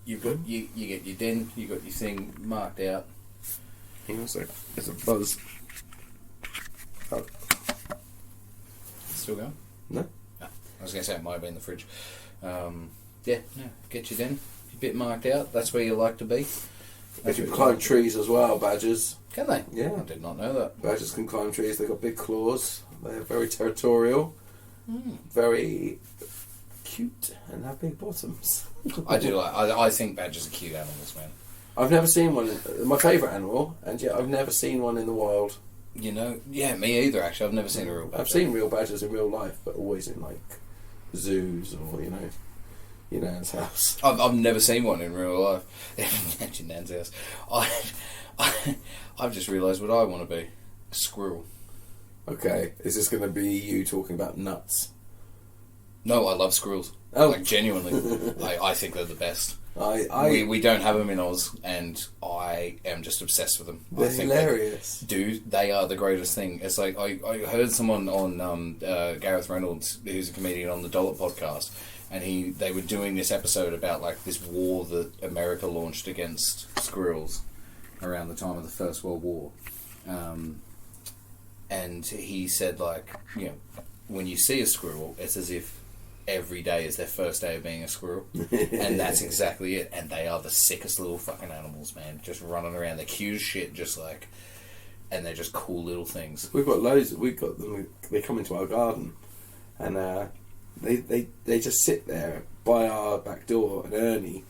get your den, you got your thing marked out. Hang on a sec. There's a buzz. Oh. Still going? No. I was going to say it might have been in the fridge. Get your den, your bit marked out. That's where you like to be. They can climb trees as well, badgers. Can they? Yeah. I did not know that. Badgers can climb trees. They've got big claws. They're very territorial. Very cute and have big bottoms. I think badgers are cute animals, man. I've never seen one. My favourite animal, and yet I've never seen one in the wild. You know, yeah, me either. Actually, I've never seen a real badger. I've seen real badgers in real life, but always in like zoos or your nan's house. I've never seen one in real life. At your nan's house. I've just realised what I want to be: a squirrel. Okay, is this going to be you talking about nuts? No, I love squirrels. Oh, like genuinely, I think they're the best. We don't have them in Oz, and I am just obsessed with them. They're hilarious. Dude, they are the greatest thing. It's like I heard someone on Gareth Reynolds, who's a comedian on the Dollop podcast, and they were doing this episode about like this war that America launched against squirrels around the time of the First World War, and he said like, you know, when you see a squirrel, it's as if every day is their first day of being a squirrel. And that's exactly it. And they are the sickest little fucking animals, man. Just running around. They're cute as shit, just like... And they're just cool little things. We've got loads. We've got them. They come into our garden. And they just sit there by our back door. And Ernie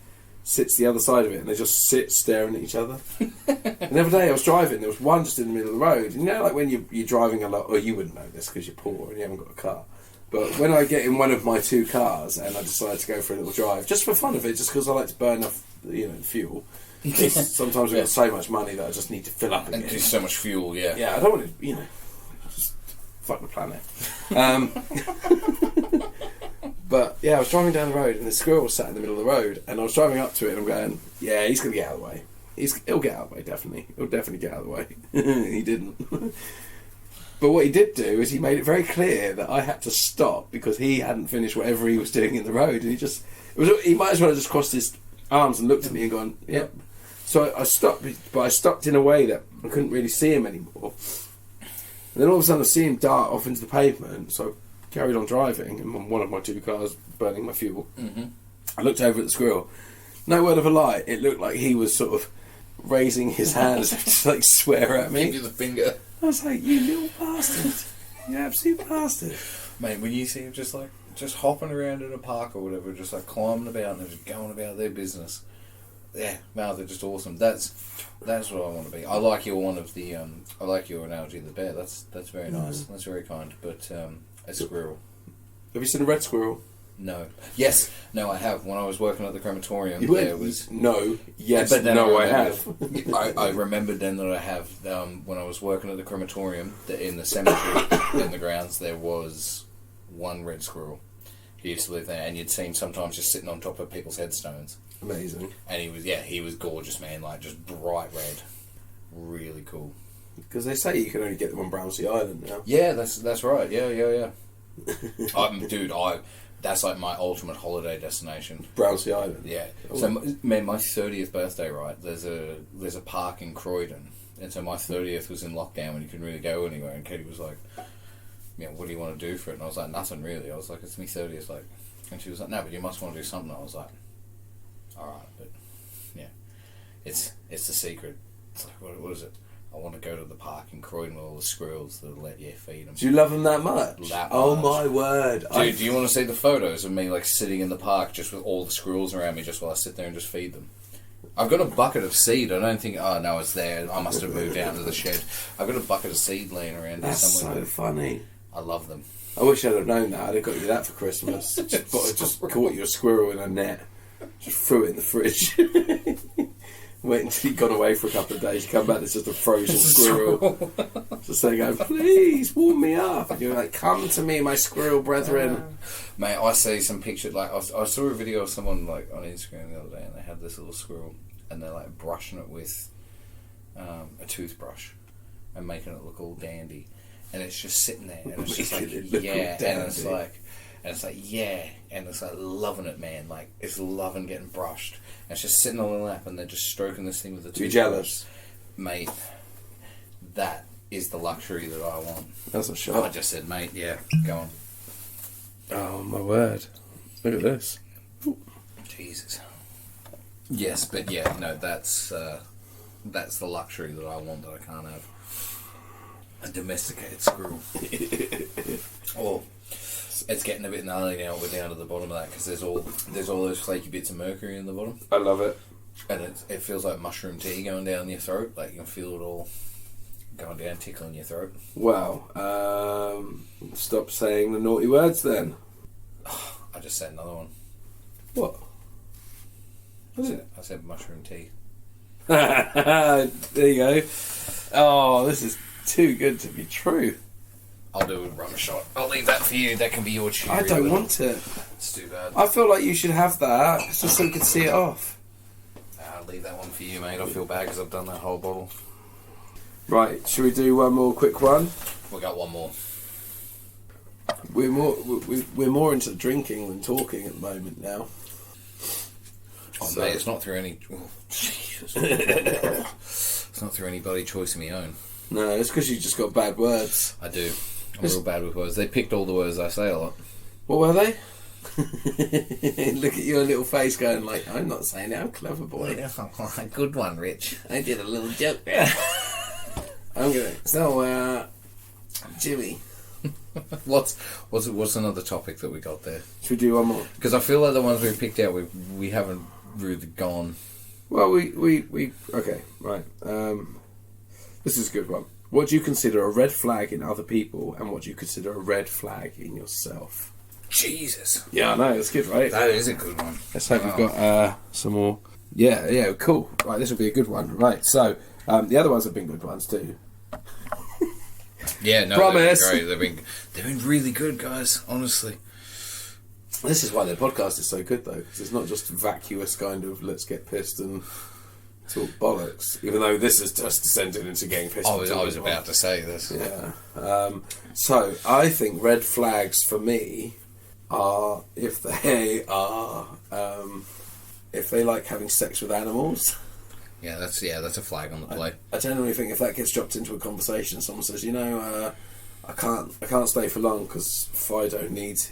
sits the other side of it. And they just sit staring at each other. And the other day I was driving. There was one just in the middle of the road. You know, like when you're driving a lot... Or you wouldn't know this because you're poor and you haven't got a car. But when I get in one of my two cars and I decide to go for a little drive, just for fun of it, just because I like to burn off, fuel. Sometimes we've got so much money that I just need to fill up again. And there's so much fuel, yeah. Yeah, I don't want to, just fuck the planet. But yeah, I was driving down the road and the squirrel was sat in the middle of the road and I was driving up to it and I'm going, yeah, he's going to get out of the way. He'll get out of the way, definitely. He'll definitely get out of the way. He didn't. But what he did do is he made it very clear that I had to stop because he hadn't finished whatever he was doing in the road, and he might as well have just crossed his arms and looked at me and gone, "Yep." So I stopped, but I stopped in a way that I couldn't really see him anymore. And then all of a sudden I see him dart off into the pavement, so I carried on driving in one of my two cars, burning my fuel. Mm-hmm. I looked over at the squirrel. No word of a lie, it looked like he was sort of raising his hands to like swear at me. Give you the finger. I was like, you little bastard. You absolute bastard. Mate, when you see him just hopping around in a park or whatever, just like climbing about and they're just going about their business. Yeah, no, they're just awesome. That's what I want to be. I like your analogy of the bear. That's very nice. That's very kind. But a squirrel. Have you seen a red squirrel? No. Yes. No, I have. When I was working at the crematorium, there was... No. Yes. But no, I have. I remembered then that I have. When I was working at the crematorium, in the cemetery, in the grounds, there was one red squirrel. He used to live there, and you'd see him sometimes just sitting on top of people's headstones. Amazing. And he was gorgeous, man. Like, just bright red. Really cool. Because they say you can only get them on Brownsea Island now. Yeah, that's right. Yeah. Dude, that's like my ultimate holiday destination. Brownsea Island. Yeah. So, man, my 30th birthday, right? There's a park in Croydon, and so my 30th was in lockdown when you couldn't really go anywhere. And Katie was like, what do you want to do for it? And I was like, nothing really. I was like, it's my 30th, like, and she was like, no, but you must want to do something. I was like, all right, but yeah, it's the secret. It's like, what is it? I want to go to the park in Croydon with all the squirrels that'll let you feed them. Do you love them that much? Oh my word. Dude, do you want to see the photos of me like sitting in the park just with all the squirrels around me just while I sit there and just feed them? I've got a bucket of seed. I don't think... Oh, no, it's there. I must have moved out to the shed. I've got a bucket of seed laying around That's somewhere. so funny. I love them. I wish I'd have known that. I'd have got you that for Christmas. just caught you a squirrel in a net. Just threw it in the fridge. Wait until you've gone away for a couple of days. You come back, it's just a frozen squirrel. Just saying, please, warm me up. And you're like, come to me, my squirrel brethren. Mate, I see some pictures, like, I saw a video of someone, like, on Instagram the other day, and they had this little squirrel, and they're, like, brushing it with a toothbrush and making it look all dandy. And it's just sitting there, and it's just like, yeah, and it's like, yeah, and it's like loving it, man. Like, it's loving getting brushed. And it's just sitting on the lap, and they're just stroking this thing with a toothbrush. You jealous? Mate, that is the luxury that I want. That's a shot. I just said, mate, yeah, go on. Oh, my word. Look at this. Jesus. Yes, but yeah, no, that's the luxury that I want that I can't have. A domesticated squirrel. Oh, it's getting a bit gnarly now. We're down to the bottom of that because there's all those flaky bits of mercury in the bottom. I love it. And it feels like mushroom tea going down your throat. Like you can feel it all going down, tickling your throat. Wow. Stop saying the naughty words then. I just said another one. What? I said mushroom tea. There you go. Oh, this is too good to be true. I'll do a rum shot. I'll leave that for you. That can be your cheery. I don't want it. It's too bad. I feel like you should have that just so we can see it off. I'll leave that one for you, mate. I feel bad because I've done that whole bottle. Right, should we do one more quick one? We got one more. We're more into drinking than talking at the moment now. Oh, so, mate, it's not through any... Oh, Jesus. It's not through any bloody choice of my own. No, it's because you just got bad words. I do. I'm real bad with words. They picked all the words I say a lot. What were they? Look at your little face going like, I'm not saying it, I'm clever boy. A good one, Rich. I did a little joke there. I'm going to... So, Jimmy. What's another topic that we got there? Should we do one more? Because I feel like the ones we picked out, we haven't really gone. Well, we okay, right. This is a good one. What do you consider a red flag in other people, and what do you consider a red flag in yourself? Jesus. Yeah, I know, it's good, right? That is a good one. Let's hope we've got some more. Yeah, cool. Right, this will be a good one. Right, so the other ones have been good ones too. Yeah, no, promise. They've been really good, guys. Honestly, this is why their podcast is so good, though, because it's not just vacuous kind of let's get pissed and talk bollocks. Even though this has just descended into getting pissed. I was about to say this. Yeah. So I think red flags for me are if they like having sex with animals. Yeah, that's a flag on the play. I generally think if that gets dropped into a conversation, someone says, I can't stay for long because Fido needs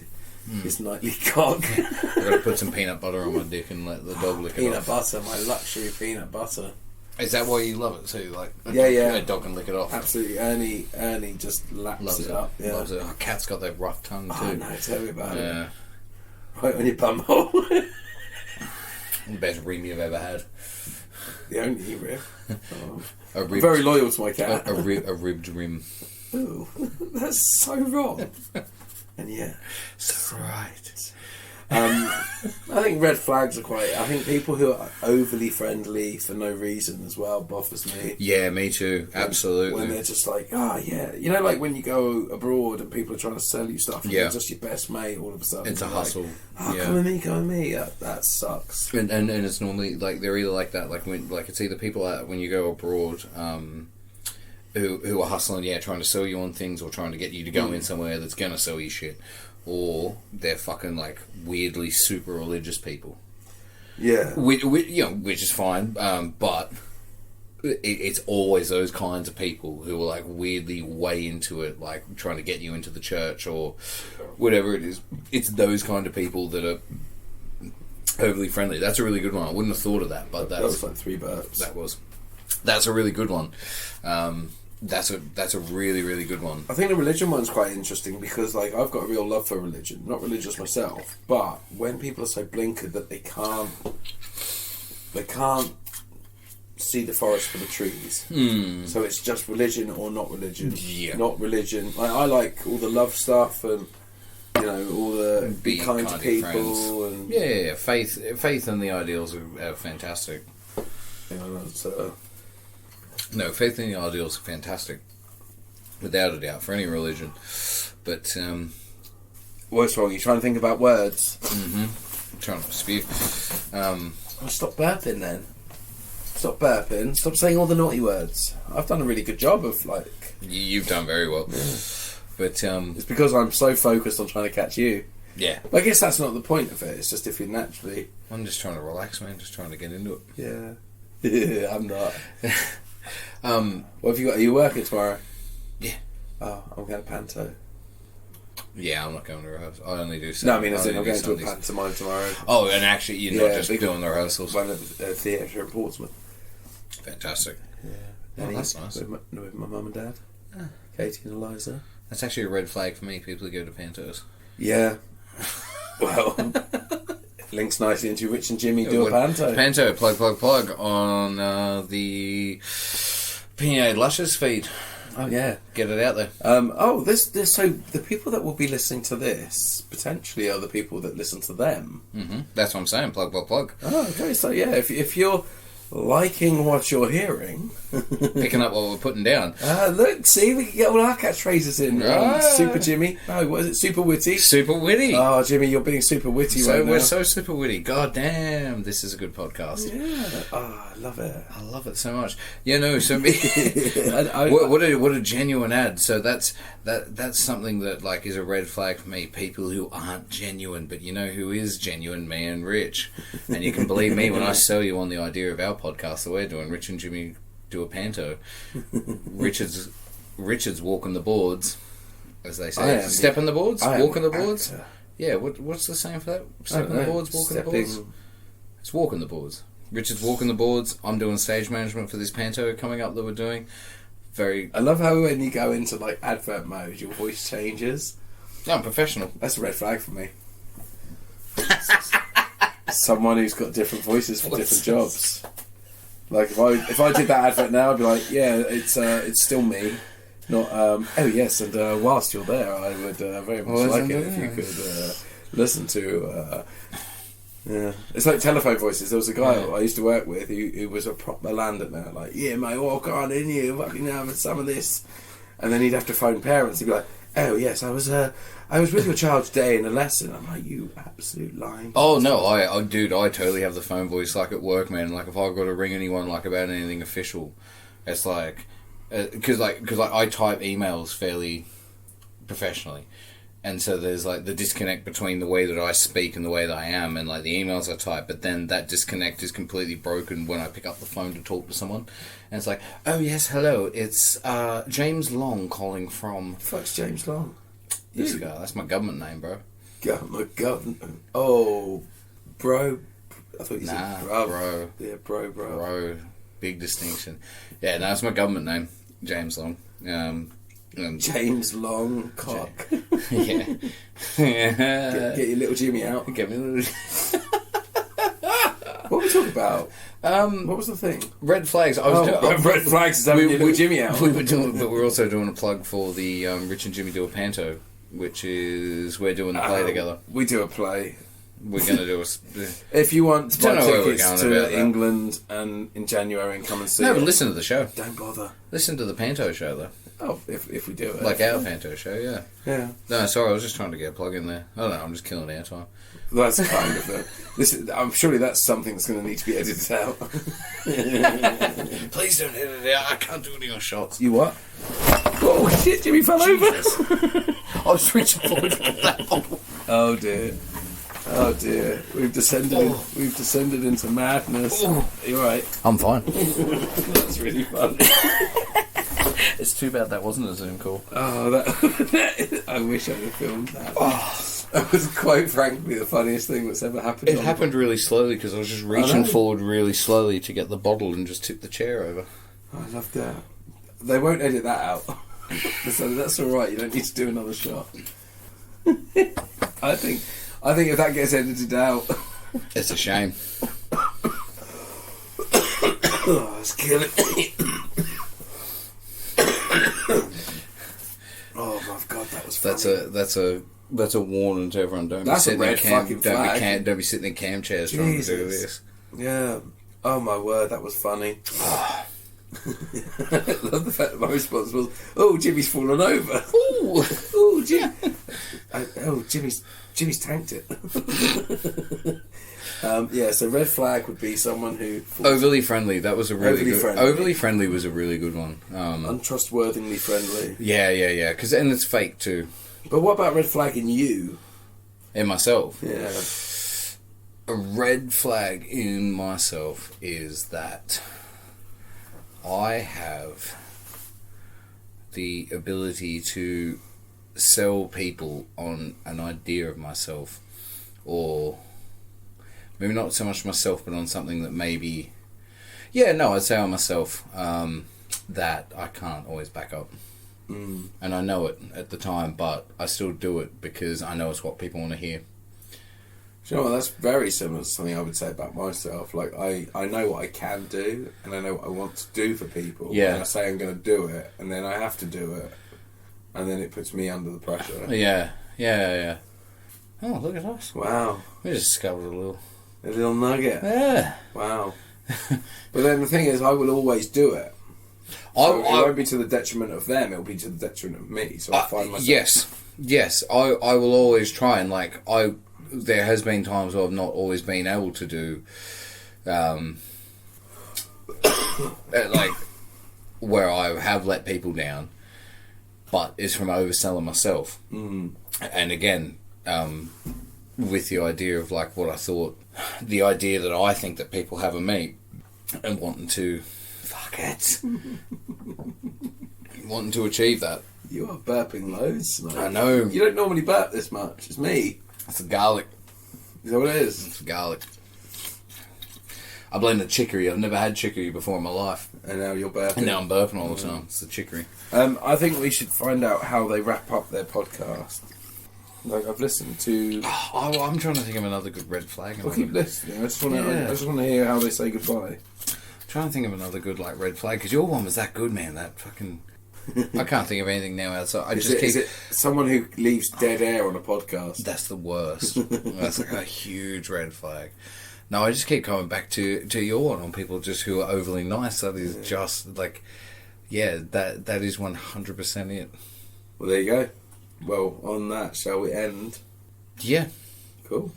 his nightly cock. I've got to put some peanut butter on my dick and let the dog lick it off. Peanut butter, my luxury peanut butter. Is that why you love it too? Like, yeah. A dog can lick it off. Absolutely. Ernie just laps it up. Yeah. Loves it. Oh, cat's got that rough tongue too. Oh no, tell me about it. Right on your bum hole. The best rim you've ever had. The only rib. Oh. I'm ribbed, very loyal to my cat. A ribbed rim. Ooh, that's so wrong. And yeah, so right. I think red flags are quite... I think people who are overly friendly for no reason as well bothers me. Yeah, me too. Absolutely. When they're just like, oh yeah. You know, like when you go abroad and people are trying to sell you stuff and they're just your best mate all of a sudden. It's a hustle. Like, oh, come with me. That sucks. And it's normally, like, they're either like that, like it's either people when you go abroad, who are hustling, trying to sell you on things or trying to get you to go in somewhere that's going to sell you shit. Or they're fucking, like, weirdly super religious people. Yeah. Which is fine, but it's always those kinds of people who are, like, weirdly way into it, like, trying to get you into the church or whatever it is. It's those kind of people that are overly friendly. That's a really good one. I wouldn't have thought of that, but that was like 3 burps. That's a really good one. That's a really, really good one. I think the religion one's quite interesting because, like, I've got a real love for religion. Not religious myself, but when people are so blinkered that they can't they can't see the forest for the trees. So it's just religion or not religion. Yeah. Not religion. I like all the love stuff and all the be kind to people and faith and the ideals are fantastic. No, faith and the ideals are fantastic, without a doubt, for any religion. But what's wrong? You're trying to think about words. I'm trying to spew. Stop burping then. Stop burping. Stop saying all the naughty words. I've done a really good job of You've done very well. Yeah. But it's because I'm so focused on trying to catch you. Yeah. But I guess that's not the point of it. It's just if you naturally. I'm just trying to relax, man. Just trying to get into it. Yeah. Yeah, I'm not. What have you got? Are you working tomorrow? Yeah. Oh, I'm going to panto. Yeah, I'm not going to rehearsal. I only do. No, I mean, I'm going to a pantomime tomorrow. Oh, and actually, you're not just doing the rehearsals. One at the theatre in Portsmouth. Fantastic. Yeah. Oh, that's nice. With my mum and dad, Katie and Eliza. That's actually a red flag for me. People who go to pantos. Yeah. Well, links nicely into Rich and Jimmy do a panto. Panto, plug on the Opinionated Lushes feed. Oh yeah, get it out there. This so the people that will be listening to this potentially are the people that listen to them. That's what I'm saying. Plug. Oh, okay. So yeah, if you're liking what you're hearing, picking up what we're putting down. Look, see, we can get all our catchphrases in. Super Jimmy. No, what is it? Super witty. Super witty. Oh, Jimmy, you're being super witty right now. We're so super witty. God damn, this is a good podcast. Yeah. Oh, I love it. I love it so much. Yeah, no. So what a genuine ad. So that's something that is a red flag for me. People who aren't genuine, but you know who is genuine? Me and Rich. And you can believe me when I sell you on the idea of our podcast that we're doing. Rich and Jimmy do a panto. Richard's walking the boards, as they say. Stepping the boards, walking the boards. Yeah, what's the saying for that? Stepping the boards, walking the boards. It's walking the boards. Richard's walking the boards. I'm doing stage management for this panto coming up that we're doing. I love how when you go into advert mode, your voice changes. No, I'm professional. That's a red flag for me. Someone who's got different voices for different jobs. If I did that advert now, I'd be like, yeah, it's still me. Not oh yes, and whilst you're there, I would very much like it if you could listen to. Yeah, it's like telephone voices. There was a guy I used to work with who was a proper landowner. Yeah, mate, walk on in here, fucking having some of this, and then he'd have to phone parents. He'd be like, oh yes, I was with your child today in a lesson. I'm like, you absolute lying. Oh no, I totally have the phone voice at work, man. If I've got to ring anyone about anything official, it's because I type emails fairly professionally, and so there's the disconnect between the way that I speak and the way that I am, and the emails I type. But then that disconnect is completely broken when I pick up the phone to talk to someone, and it's oh yes, hello, it's James Long calling from. Fuck's James Long? This guy. That's my government name, bro. Government. Oh, bro. I thought you said bro. Yeah, bro. Bro. Big distinction. Yeah, no, it's my government name, James Long. James Long cock. Yeah. Get your little Jimmy out. Get me little. What were we talking about? What was the thing? Red flags. Red flags is having your little Jimmy out. We were doing, but we're also doing a plug for the Rich and Jimmy do a panto, which is we're doing the play together. We do a play. We're going to do a. If you want to buy tickets to England and in January and come and see but listen to the show. Don't bother. Listen to the panto show though. Oh, if we do it. Our panto show, yeah. Yeah. No, sorry, I was just trying to get a plug in there. I don't know, I'm just killing airtime. That's kind of I'm surely that's something that's going to need to be edited out. Please don't edit it out. I can't do any more shots. You what? Oh shit! Jimmy fell over. I was reaching forward for that bottle. Oh dear. We've descended into madness. You're right. I'm fine. That's really funny. It's too bad that wasn't a Zoom call. Oh, I wish I had filmed that. That was quite frankly the funniest thing that's ever happened. It happened really slowly because I was just reaching forward really slowly to get the bottle and just tipped the chair over. I love that. They won't edit that out. So that's alright, you don't need to do another shot. I think if that gets edited out... It's a shame. Oh, it's killing me. Oh my god, that was funny. That's a warning to everyone. Don't That's be a red fucking flag. Don't be sitting in cam chairs trying to do this. Yeah. Oh my word, that was funny. I love the fact that my response was, "Oh, Jimmy's fallen over." Ooh, oh, Jim. Jimmy's tanked it. Yeah, so red flag would be someone who overly friendly. That was a really good. Overly friendly was a really good one. Untrustworthily friendly. Yeah. Because and it's fake too. But what about red flag in you? In myself? Yeah. A red flag in myself is that I have the ability to sell people on an idea of myself, or maybe not so much myself, but on something that maybe... Yeah, no, I'd say on myself that I can't always back up. Mm. And I know it at the time, but I still do it because I know it's what people want to hear. Do you know what? That's very similar to something I would say about myself. Like, I know what I can do, and I know what I want to do for people. Yeah. And I say I'm going to do it, and then I have to do it. And then it puts me under the pressure. Yeah. Oh, look at us. Wow. We just discovered A little nugget. Yeah. Wow. But then the thing is, I will always do it. So it won't be to the detriment of them, it'll be to the detriment of me. So I find myself... Yes. I will always try, and like, there has been times where I've not always been able to do, like, where I have let people down, but it's from overselling myself. Mm. And again, with the idea of like what I thought, the idea that I think that people have of me, and wanting to, wanting to achieve that. You are burping loads tonight. I know. You don't normally burp this much. It's me. It's the garlic. Is that what it is? It's the garlic. I blame the chicory. I've never had chicory before in my life. And now you're burping. And now I'm burping all the time. It's the chicory. I think we should find out how they wrap up their podcast. Like, I've listened to... I'm trying to think of another good red flag. Well, keep listening. I just want to hear how they say goodbye. I'm trying to think of another good like red flag, because your one was that good, man. That fucking... I can't think of anything now outside. Is it someone who leaves dead air on a podcast? That's the worst. That's like a huge red flag. No, I just keep coming back to your one on people just who are overly nice. That is just like, that is 100% it. Well, there you go. Well, on that, shall we end? Yeah. Cool.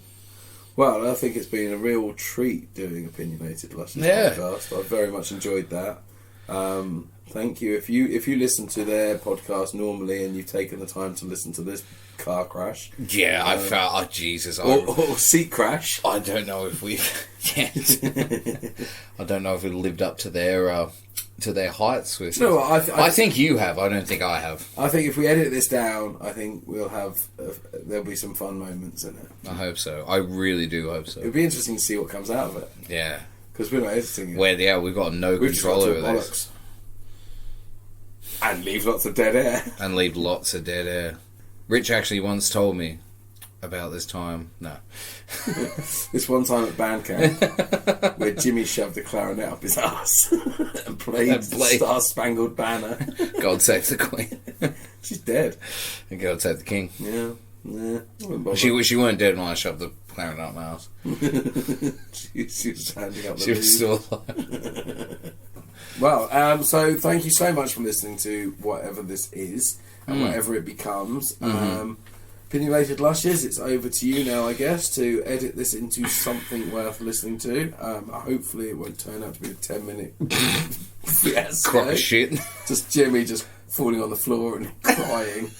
Well, I think it's been a real treat doing Opinionated Lushes podcast. I've very much enjoyed that. Thank you. If you listen to their podcast normally and you've taken the time to listen to this car crash, I felt Jesus, or seat crash. I don't know if we, I don't know if it lived up to their heights. With no, I think you have. I don't think I have. I think if we edit this down, I think we'll have there'll be some fun moments in it. I hope so. I really do hope so. It'll be interesting to see what comes out of it. Yeah, because we're not editing it. We've got no control over this. And leave lots of dead air. Rich actually once told me about this time. No. This one time at band camp where Jimmy shoved a clarinet up his ass and played Star Spangled Banner. God save the Queen. She's dead. And God save the King. Yeah. She weren't dead when I shoved the clarinet up my ass. she was handing up the She was still alive. Well, so thank you so much for listening to whatever this is and whatever it becomes. Opinionated Lushes, it's over to you now, I guess, to edit this into something worth listening to. Hopefully it won't turn out to be a 10-minute Crock of shit. Just Jimmy just falling on the floor and crying.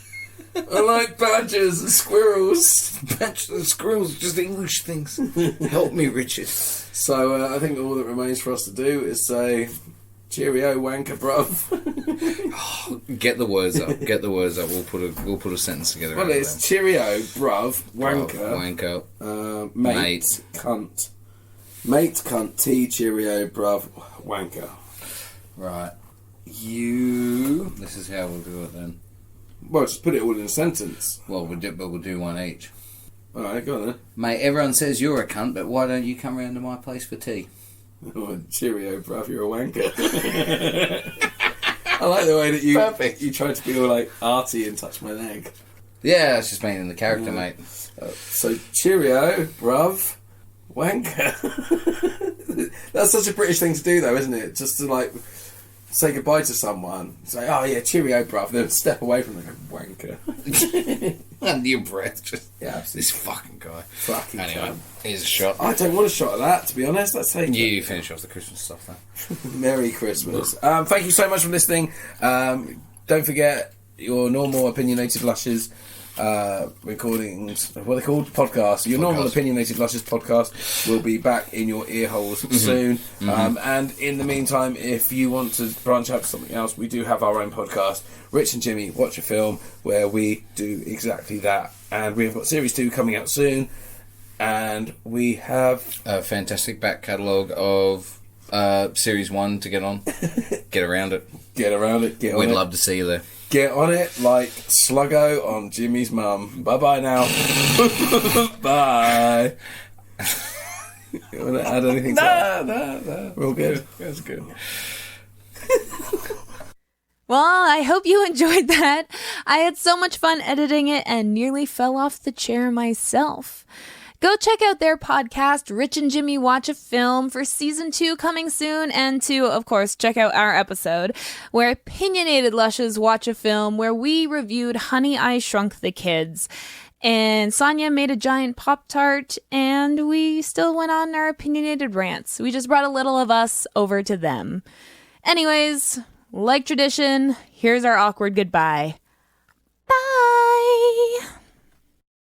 I like badgers and squirrels. Badgers and squirrels, just English things. Help me, Richard. So I think all that remains for us to do is say... Cheerio, wanker, bruv. Get the words up. We'll put a sentence together. Well, it's cheerio, bruv, wanker, mate, cunt, tea, cheerio, bruv, wanker. Right. This is how we'll do it then. Well, just put it all in a sentence. Well, we'll do one each. All right, go on then. Mate, everyone says you're a cunt, but why don't you come round to my place for tea? Oh, cheerio, bruv, you're a wanker. I like the way that you tried to be all like arty and touch my leg. Yeah, it's just being in the character, mate. So, cheerio, bruv, wanker. That's such a British thing to do, though, isn't it? Just to, like, say goodbye to someone. Say, oh, yeah, cheerio, bruv. Then step away from them and go, wanker. And your breath, just... Yeah, absolutely. This fucking guy. Fucking Anyway, cunt. here's a shot. I don't want a shot of that, to be honest. Let's take You finish off the Christmas stuff, then. Merry Christmas. Thank you so much for listening. Don't forget your normal Opinionated Lushes recordings, what are they called? Podcasts. Your normal Opinionated Lushes podcast will be back in your ear holes soon. And in the meantime, if you want to branch out to something else, we do have our own podcast, Rich and Jimmy Watch a Film, where we do exactly that. And we've got Series 2 coming out soon. And we have a fantastic back catalogue of Series 1 to get on. Get around it. Get around it. Get on it. We'd love to see you there. Get on it like Sluggo on Jimmy's mum. Bye-bye now. Bye. You want to add anything to that? No. We're all good. That's good. Well, I hope you enjoyed that. I had so much fun editing it and nearly fell off the chair myself. Go check out their podcast, Rich and Jimmy Watch a Film, for season 2 coming soon, and to, of course, check out our episode, where Opinionated Lushes Watch a Film, where we reviewed Honey, I Shrunk the Kids. And Sonia made a giant Pop-Tart, and we still went on our opinionated rants. We just brought a little of us over to them. Anyways, like tradition, here's our awkward goodbye. Bye!